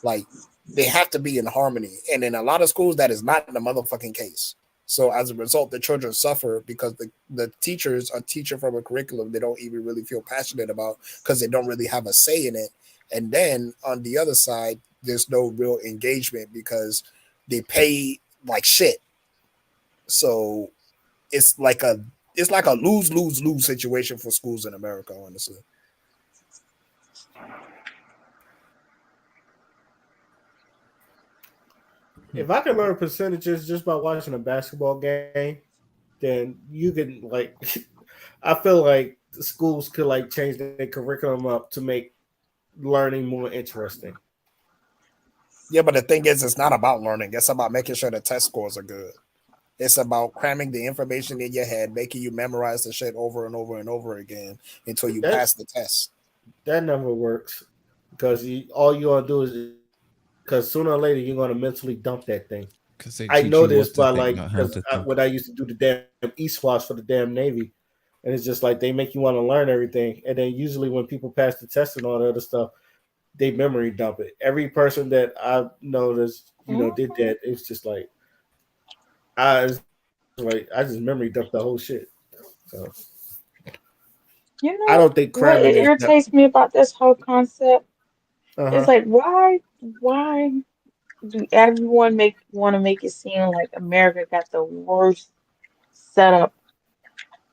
like they have to be in harmony. And in a lot of schools, that is not the motherfucking case. So as a result, the children suffer because the teachers are teaching from a curriculum they don't even really feel passionate about because they don't really have a say in it. And then on the other side, there's no real engagement because they pay like shit. So it's like a it's like a lose situation for schools in America, honestly. If I could learn percentages just by watching a basketball game, then you can like. I feel like the schools could like change their curriculum up to make learning more interesting. Yeah, but the thing is, it's not about learning. It's about making sure the test scores are good. It's about cramming the information in your head, making you memorize the shit over and over and over again until you That pass the test. that never works because all you gonna do is because sooner or later you're gonna mentally dump that thing. Because they I teach know you this what to by think, like not how because to think. when I used to do the damn e-swats for the damn Navy, and it's just like they make you want to learn everything, and then usually when people pass the test and all the other stuff, they memory dump it. Every person that I know that's did Mhm. that, it's just like I just memory dumped the whole shit. So You I don't know think what cramming it is that. irritates me about this whole concept? Uh It's huh. like why do everyone make want to make it seem like America got the worst setup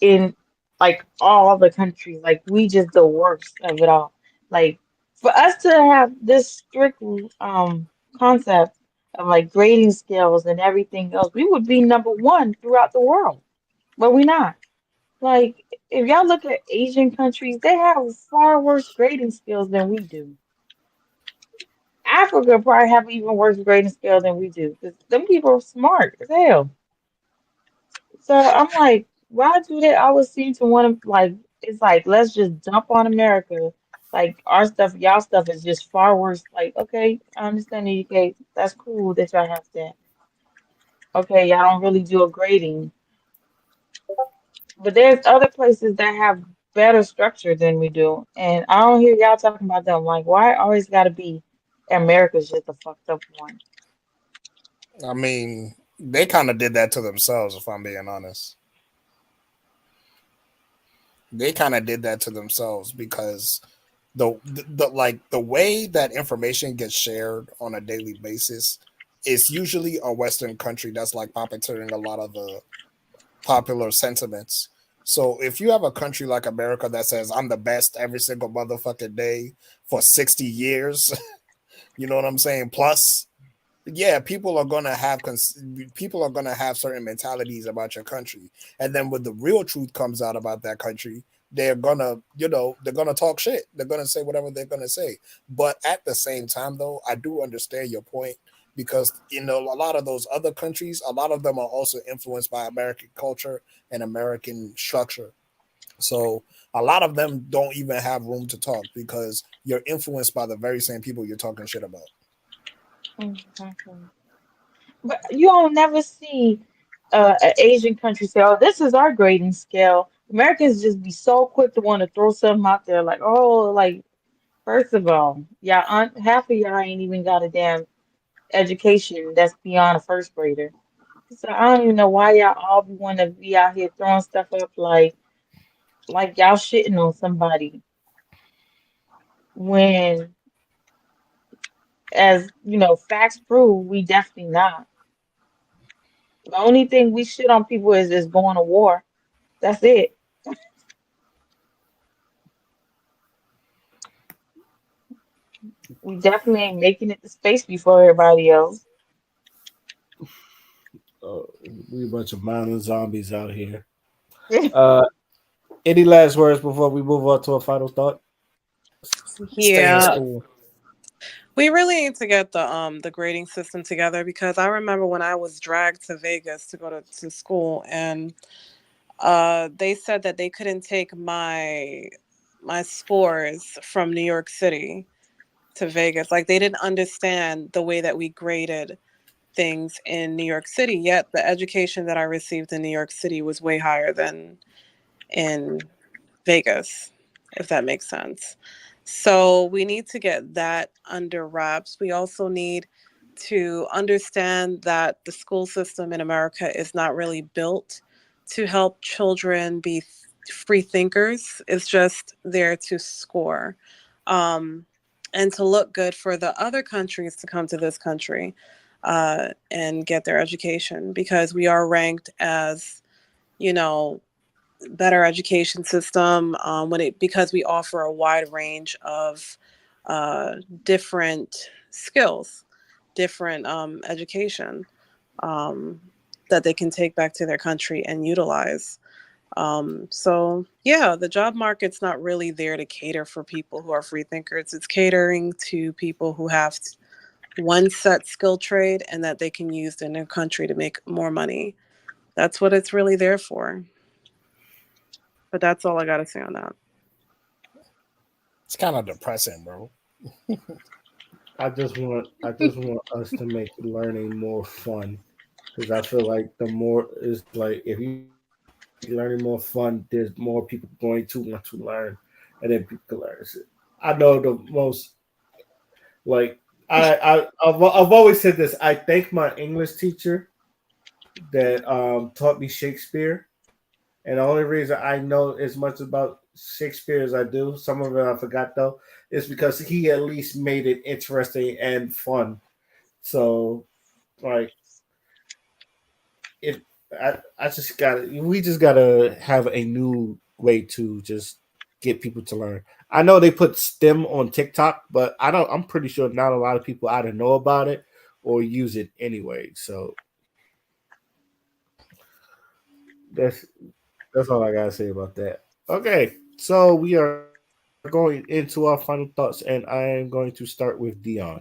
in like all the countries? Like we just the worst of it all. Like for us to have this strict concept of like grading scales and everything else, we would be number one throughout the world. But we not. Like if y'all look at Asian countries, they have far worse grading skills than we do. Africa probably have even worse grading scale than we do. 'Cause them people are smart as hell. So I'm like, why do they always seem to want to like? It's like let's just dump on America. Like our stuff, y'all stuff is just far worse. Like, okay, I understand the UK. That's cool that y'all have that. Okay, y'all don't really do a grading, but there's other places that have better structure than we do, and I don't hear y'all talking about them. Like, why always got to be America's just a fucked up one? I mean, they kind of did that to themselves, if I'm being honest. They kind of did that to themselves because the like the way that information gets shared on a daily basis is usually a Western country that's like puppeteering a lot of the popular sentiments. So if you have a country like America that says I'm the best every single motherfucking day for 60 years, you know what I'm saying? Plus, yeah, people are gonna have certain mentalities about your country, and then when the real truth comes out about that country, they're gonna, they're gonna talk shit. They're gonna say whatever they're gonna say. But at the same time, though, I do understand your point because a lot of those other countries, a lot of them are also influenced by American culture and American structure. So a lot of them don't even have room to talk because you're influenced by the very same people you're talking shit about. Mhm. But you don't never see an Asian country say, "Oh, this is our grading scale." Americans just be so quick to want to throw something out there, like, "Oh, like first of all, yeah, half of y'all ain't even got a damn education that's beyond a first grader." So I don't even know why y'all all want to be out here throwing stuff up like y'all shitting on somebody when, as you know, facts prove we definitely not. The only thing we shit on people is going to war. That's it. We definitely ain't making it to space before everybody else. Uh, we a bunch of mindless zombies out here. Uh, any last words before we move on to a final thought? Stay in Yeah. school. We really need to get the grading system together because I remember when I was dragged to Vegas to go to school and they said that they couldn't take my scores from New York City to Vegas. Like they didn't understand the way that we graded things in New York City, yet the education that I received in New York City was way higher than in Vegas, if that makes sense. So we need to get that under wraps. We also need to understand that the school system in America is not really built to help children be free thinkers. It's just there to score and to look good for the other countries to come to this country and get their education because we are ranked as, you know, better education system when it because we offer a wide range of uh, different skills, different education um, that they can take back to their country and utilize. So yeah, the job market's not really there to cater for people who are free thinkers. It's catering to people who have one set skill trade and that they can use in their country to make more money. That's what it's really there for. But that's all I got to say on that. It's kind of depressing, bro. I just want us to make learning more fun because I feel like the more is like if you make learning more fun, there's more people going to want to learn, and then people can learn. I know the most like I've always said this. I thank my English teacher that taught me Shakespeare. And the only reason I know as much about Shakespeare as I do, some of it I forgot though, is because he at least made it interesting and fun. So, like, it, I just gotta, we just gotta have a new way to just get people to learn. I know they put STEM on TikTok, but I'm pretty sure not a lot of people either know about it or use it anyway. So that's That's all I gotta say about that. Okay, so we are going into our final thoughts, and I am going to start with Dion.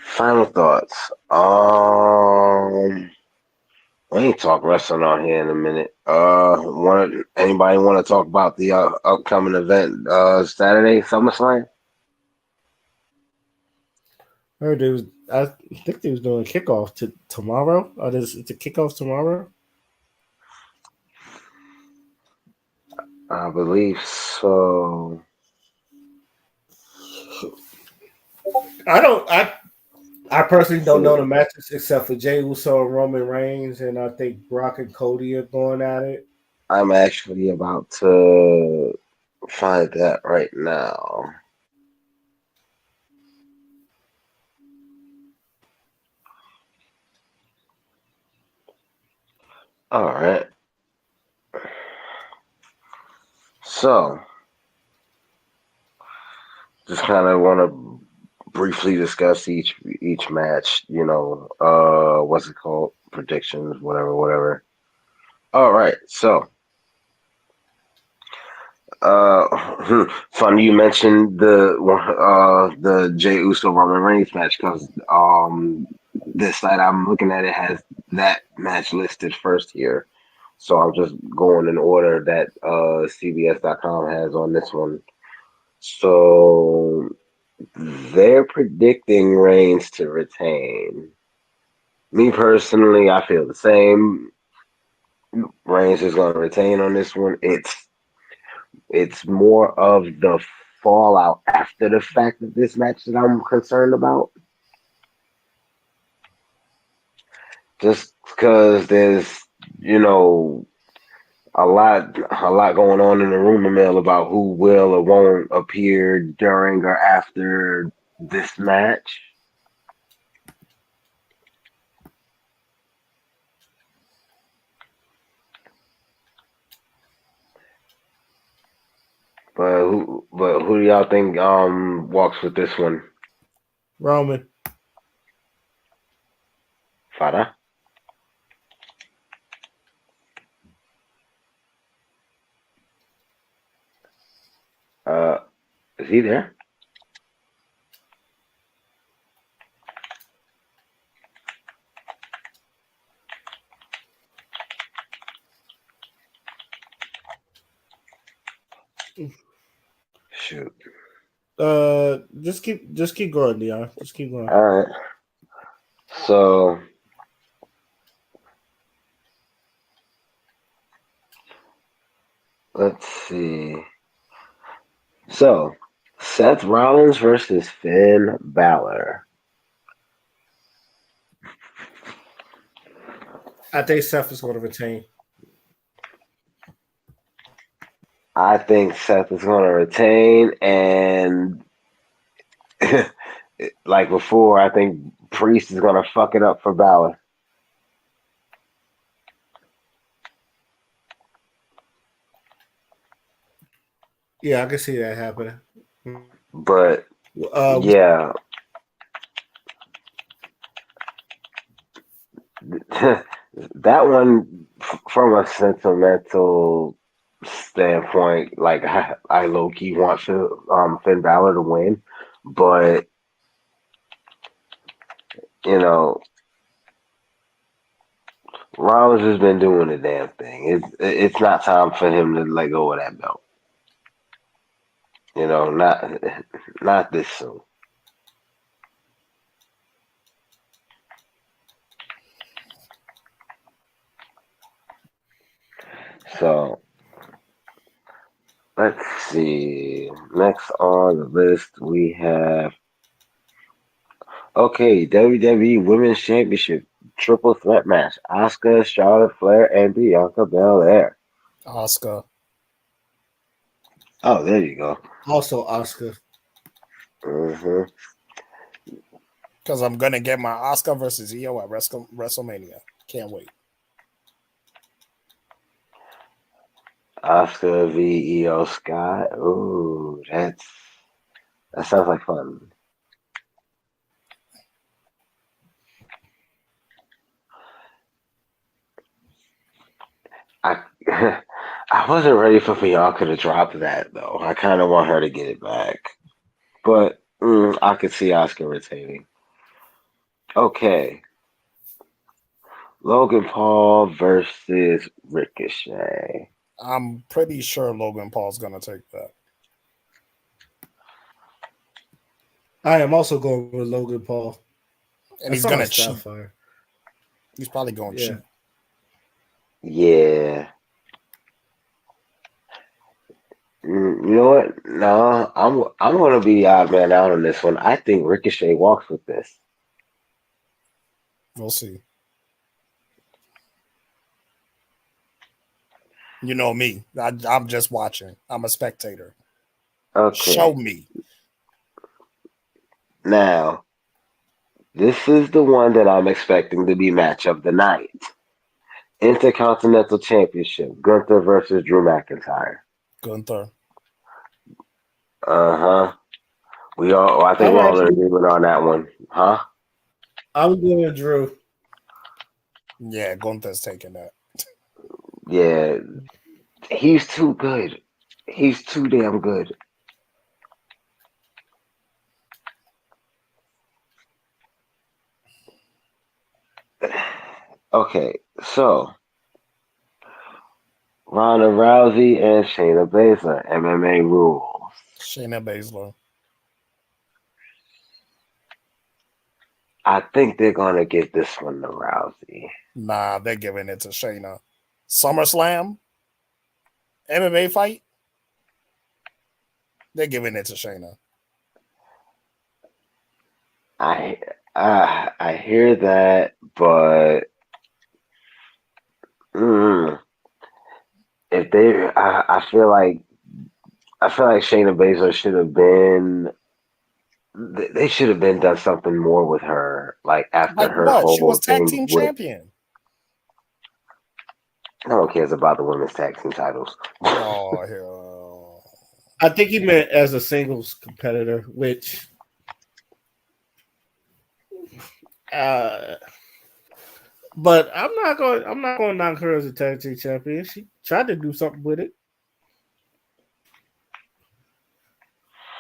Final thoughts. We ain't talk wrestling on here in a minute. Anybody want to talk about the upcoming event Saturday SummerSlam? Heard it was, I think they was doing a kickoff to tomorrow. It's a kickoff tomorrow. I believe so. I don't. I personally don't know So the matches except for Jey Uso and Roman Reigns, and I think Brock and Cody are going at it. I'm actually about to find that right now. All right. So just kind of want to briefly discuss each match. What's it called? Predictions, whatever, whatever. All right. So, fun. You mentioned the Jey Uso Roman Reigns match because this site I'm looking at, it has that match listed first here. So I'm just going in order that CBS.com has on this one. So they're predicting Reigns to retain. Me personally, I feel the same. Reigns is going to retain on this one. It's more of the fallout after the fact of this match that I'm concerned about. Just because there's, you know, a lot going on in the rumor mill about who will or won't appear during or after this match. But who do y'all think walks with this one? Roman. Fada? Uh, is he there? Shoot. Just keep going, Dion. Just keep going. All right. So let's see. So Seth Rollins versus Finn Balor. I think Seth is going to retain. I think Seth is going to retain, and like before, I think Priest is going to fuck it up for Balor. Yeah, I can see that happening. But Uh, yeah, that one from a sentimental standpoint, like I low key want Finn Balor to win, but you know Rollins has been doing the damn thing. It's not time for him to let go of that belt. Not this soon. So let's see. Next on the list we have WWE Women's Championship triple threat match: Asuka, Charlotte Flair, and Bianca Belair. Oscar. Oh, there you go. also Oscar. hmm Because I'm gonna get my Oscar versus Io at WrestleMania. Can't wait. Asuka v Io Sky. Ooh, that sounds like fun. I I wasn't ready for Bianca to drop that though. I kind of want her to get it back, but I could see Asuka retaining. Okay, Logan Paul versus Ricochet. I'm pretty sure Logan Paul's gonna take that. I am also going with Logan Paul. And That he's song gonna is cheat. fire. He's probably going Yeah. cheat. Yeah. You know what? No, I'm gonna be the odd man out on this one. I think Ricochet walks with this. We'll see. You know me. I'm just watching. I'm a spectator. Show Okay. me. Now, this is the one that I'm expecting to be match of the night. Intercontinental Championship: Gunther versus Drew McIntyre. Gunther. Uh-huh. I think I'm we're all in actually agreement on that one. Huh? I'm going with Drew. Yeah, Gunther's taking that. Yeah. He's too good. He's too damn good. Okay, so Ronda Rousey and Shayna Baszler, MMA rules. Shayna Baszler. I think they're gonna get this one to Rousey. Nah, they're giving it to Shayna. SummerSlam, MMA fight, they're giving it to Shayna. I I hear that, but mm, if they, I feel like Shayna Baszler should have been. They should have been done something more with her, like after Like her what? She was whole tag thing team with. champion. No one cares about the women's tag team titles. Oh hell. I think he meant as a singles competitor, which uh but I'm not going to knock her as a tag team champion. She tried to do something with it.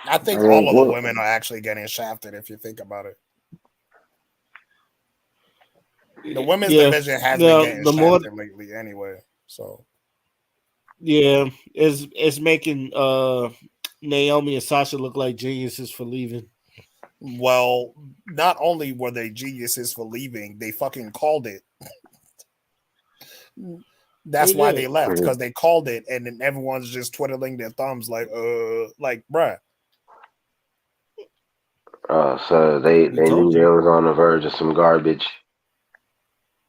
I I think all mean, of the well, women are actually getting shafted if you think about it. The women's Yeah. division has been Now getting the more shafted lately anyway. So yeah, it's making Naomi and Sasha look like geniuses for leaving. well, not only were they geniuses for leaving, they fucking called it. That's They why they did. left, because they called it, and then everyone's just twiddling their thumbs like bruh. so they We knew told they you. was on the verge of some garbage.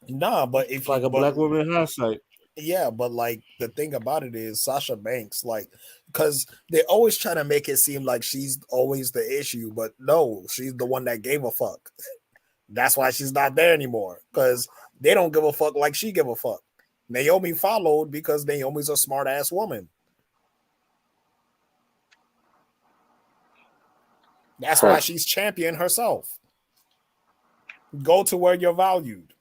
Nah, but It's like a black woman in hindsight. yeah, but like the thing about it is Sasha Banks, like, because they always try to make it seem like she's always the issue, but no, she's the one that gave a fuck. That's why she's not there anymore, because they don't give a fuck like she give a fuck. Naomi followed because Naomi's a smart ass woman. That's why Huh. she's champion herself. Go to where you're valued.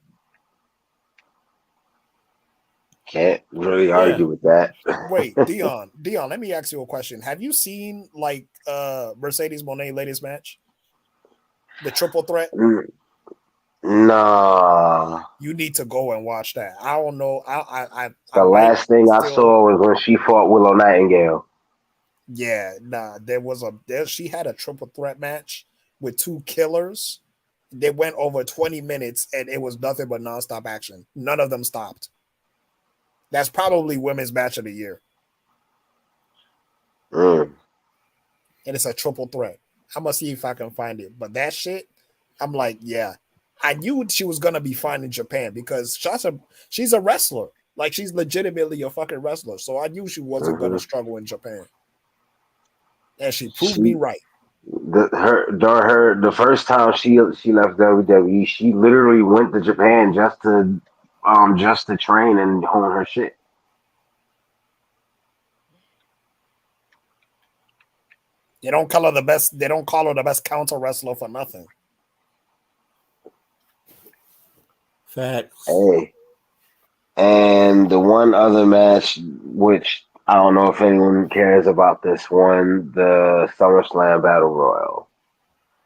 Can't really Yeah. argue with that. Wait, Dion, let me ask you a question. Have you seen like Mercedes Monet latest match? The triple threat? Mm, nah. You need to go and watch that. I don't know. I The might last thing I still. saw was when she fought Willow Nightingale. Yeah, nah. She had a triple threat match with two killers. They went over 20 minutes and it was nothing but nonstop action. None of them stopped. That's probably women's match of the year. Mm. And it's a triple threat. I'm gonna see if I can find it. But that shit, I'm like, yeah. I knew she was gonna be fine in Japan because she's a wrestler. Like she's legitimately a fucking wrestler. So I knew she wasn't gonna Hmm. struggle in Japan. And she proved me She right. the first time she left WWE, she literally went to Japan just to train and hone her shit. They don't call her the best counter wrestler for nothing. Facts. Hey, and the one other match, which I don't know if anyone cares about this one, the SummerSlam Battle Royal.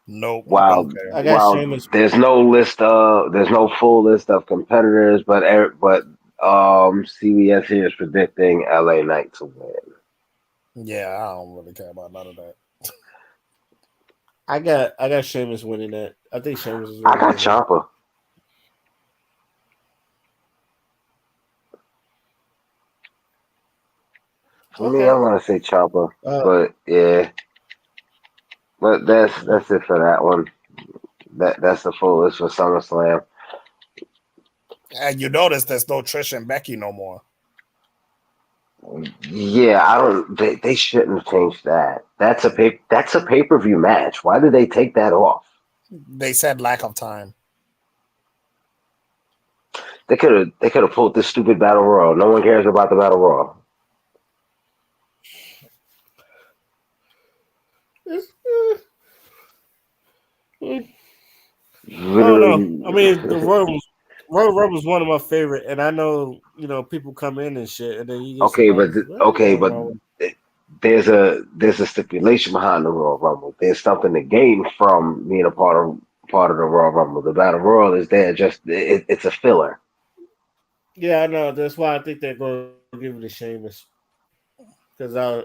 Nope, I While don't care. I got while Sheamus. there's no full list of competitors, but CBS here is predicting LA Knight to win. Yeah, I don't really care about none of that. I got Sheamus winning that. I think Sheamus is I gonna got win that. Ciampa. For me, Okay. I'm gonna say Ciampa, Uh, but yeah, but that's it for that one. That's the full list for SummerSlam. And you notice there's no Trish and Becky no more. Yeah, I don't. They shouldn't have changed that. That's a pay per view match. Why did they take that off? They said lack of time. They could have pulled this stupid battle royal. No one cares about the battle royal. it's, I don't know. Literally, I mean, the Royal Rumble's one of my favorite, and I know people come in and shit, and then you just okay, like, but what is going on? there's a stipulation behind the Royal Rumble. There's something to gain from being a part of the Royal Rumble. The battle royal is there it's a filler. Yeah, I know. That's why I think they're going to give it to Sheamus because I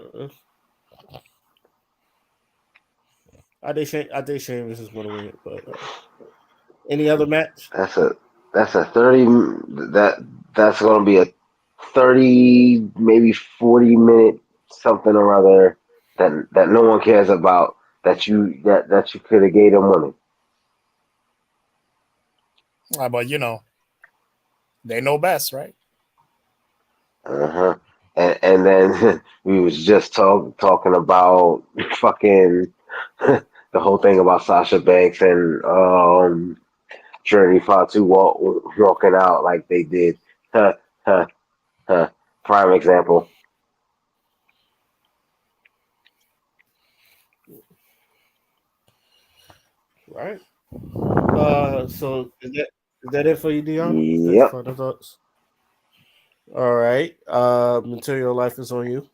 think Sheamus is going to win. But any other match? That's a 30 that that's going to be a 30 maybe 40 minute something or other that no one cares about that you could have gave them money. But they know best, right? Uh-huh. And then we was just talking about fucking the whole thing about Sasha Banks and Trinity Fatu walking out like they did. Huh, huh, huh. Prime example. Right. So is that it for you, Dion? That's Yep. final thoughts. All right. Material life is on you.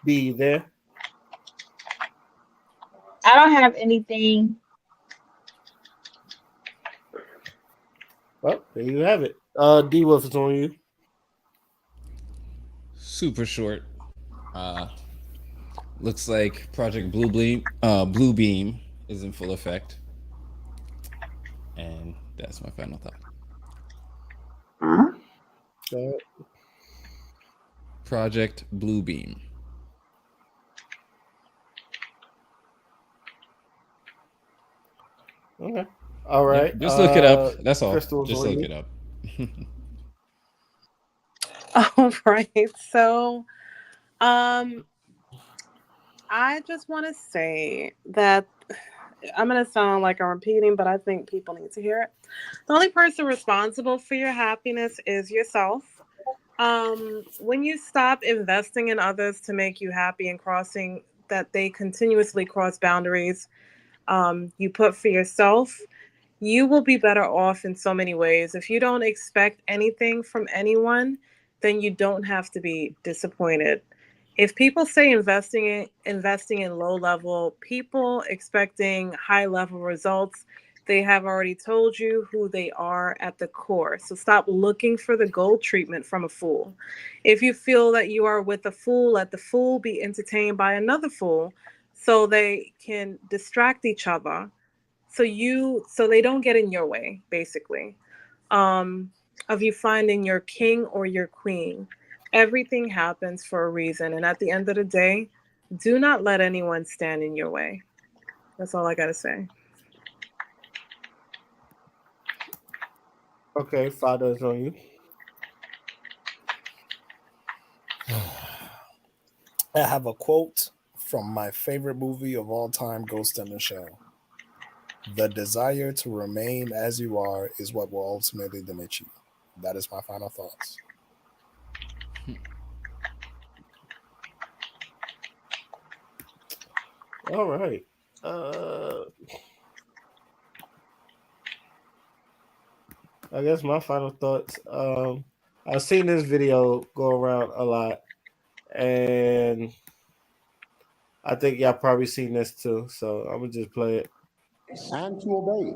Be there. I don't have anything. Well, there you have it. D Wolf is on you. Super short. Uh, looks like Project Blue Beam is in full effect, and that's my final thought. Hmm. Uh, Project Blue Beam. okay. All Yep. right. Just look it up. That's all. Crystal is Just on look you. it up. All right. So, um, I just want to say that I'm going to sound like I'm repeating, but I think people need to hear it. The only person responsible for your happiness is yourself. When you stop investing in others to make you happy and crossing that they continuously cross boundaries you put for yourself, you will be better off in so many ways. If you don't expect anything from anyone, then you don't have to be disappointed. If people say investing in low level people expecting high level results, they have already told you who they are at the core. So stop looking for the gold treatment from a fool. If you feel that you are with a fool, let the fool be entertained by another fool so they can distract each other so they don't get in your way basically um of you finding your king or your queen. Everything happens for a reason, and at the end of the day, do not let anyone stand in your way. That's all I gotta say. Okay. Father is on you. I have a quote from my favorite movie of all time, Ghost in the Shell. The desire to remain as you are is what will ultimately limit you. That is my final thoughts. All right. Uh, I guess my final thoughts. I've seen this video go around a lot, and I think y'all probably seen this too. So I'm gonna just play it. And to obey.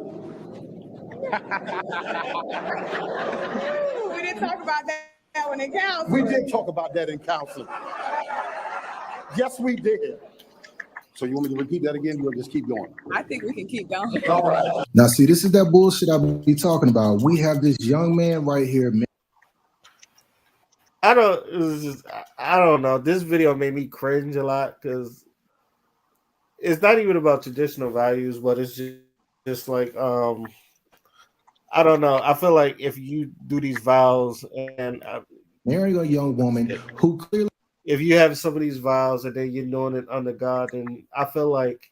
We didn't talk about that one in counseling. We did talk about that in counseling. Yes, we did. So you want me to repeat that again? You'll just keep going. I think we can keep going. All right. Now, see, this is that bullshit I be talking about. We have this young man right here. I don't. It was just. I don't know. This video made me cringe a lot because it's not even about traditional values, but it's just like I don't know. I feel like if you do these vows and Marrying a young woman who clearly. if you have some of these vows and then you're doing it under God, and I feel like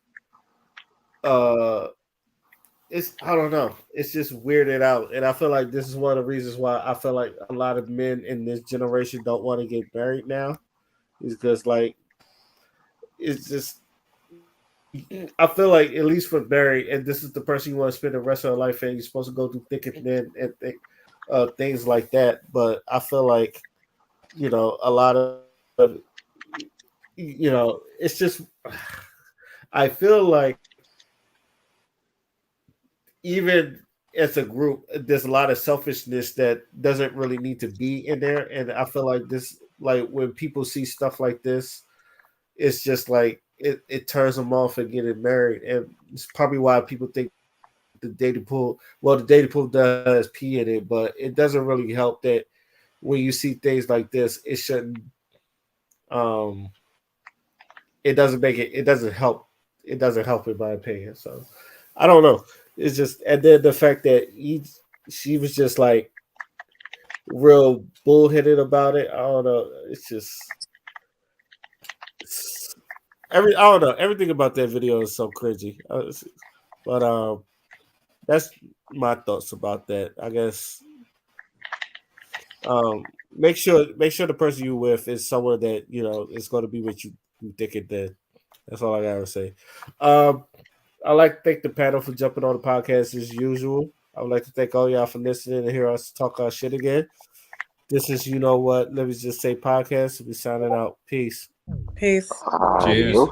uh it's I don't know. It's just weirded out, and I feel like this is one of the reasons why I feel like a lot of men in this generation don't want to get married now. Is because like it's just I feel like at least for Barry, and this is the person you want to spend the rest of your life in. You're supposed to go through thick and thin and things like that. But I feel like a lot of it's just I feel like even as a group, there's a lot of selfishness that doesn't really need to be in there. And I feel like this, like when people see stuff like this, it's just like it turns them off and getting married. And it's probably why people think the dating pool does pee in it, but it doesn't really help that when you see things like this, it shouldn't, um, it doesn't make it, it doesn't help in my opinion. So I don't know. It's just, and then the fact that she was just like real bullheaded about it. I don't know. It's just I don't know. Everything about that video is so cringy. But that's my thoughts about that. I guess make sure the person you with is someone that you know is going to be with you thick and thin. That's all I gotta say. Um, I'd like to thank the panel for jumping on the podcast as usual. I would like to thank all y'all for listening and hear us talk our shit again. This is You Know What? Let me just say podcast. We'll be signing out. Peace. Peace. Cheers. Adios.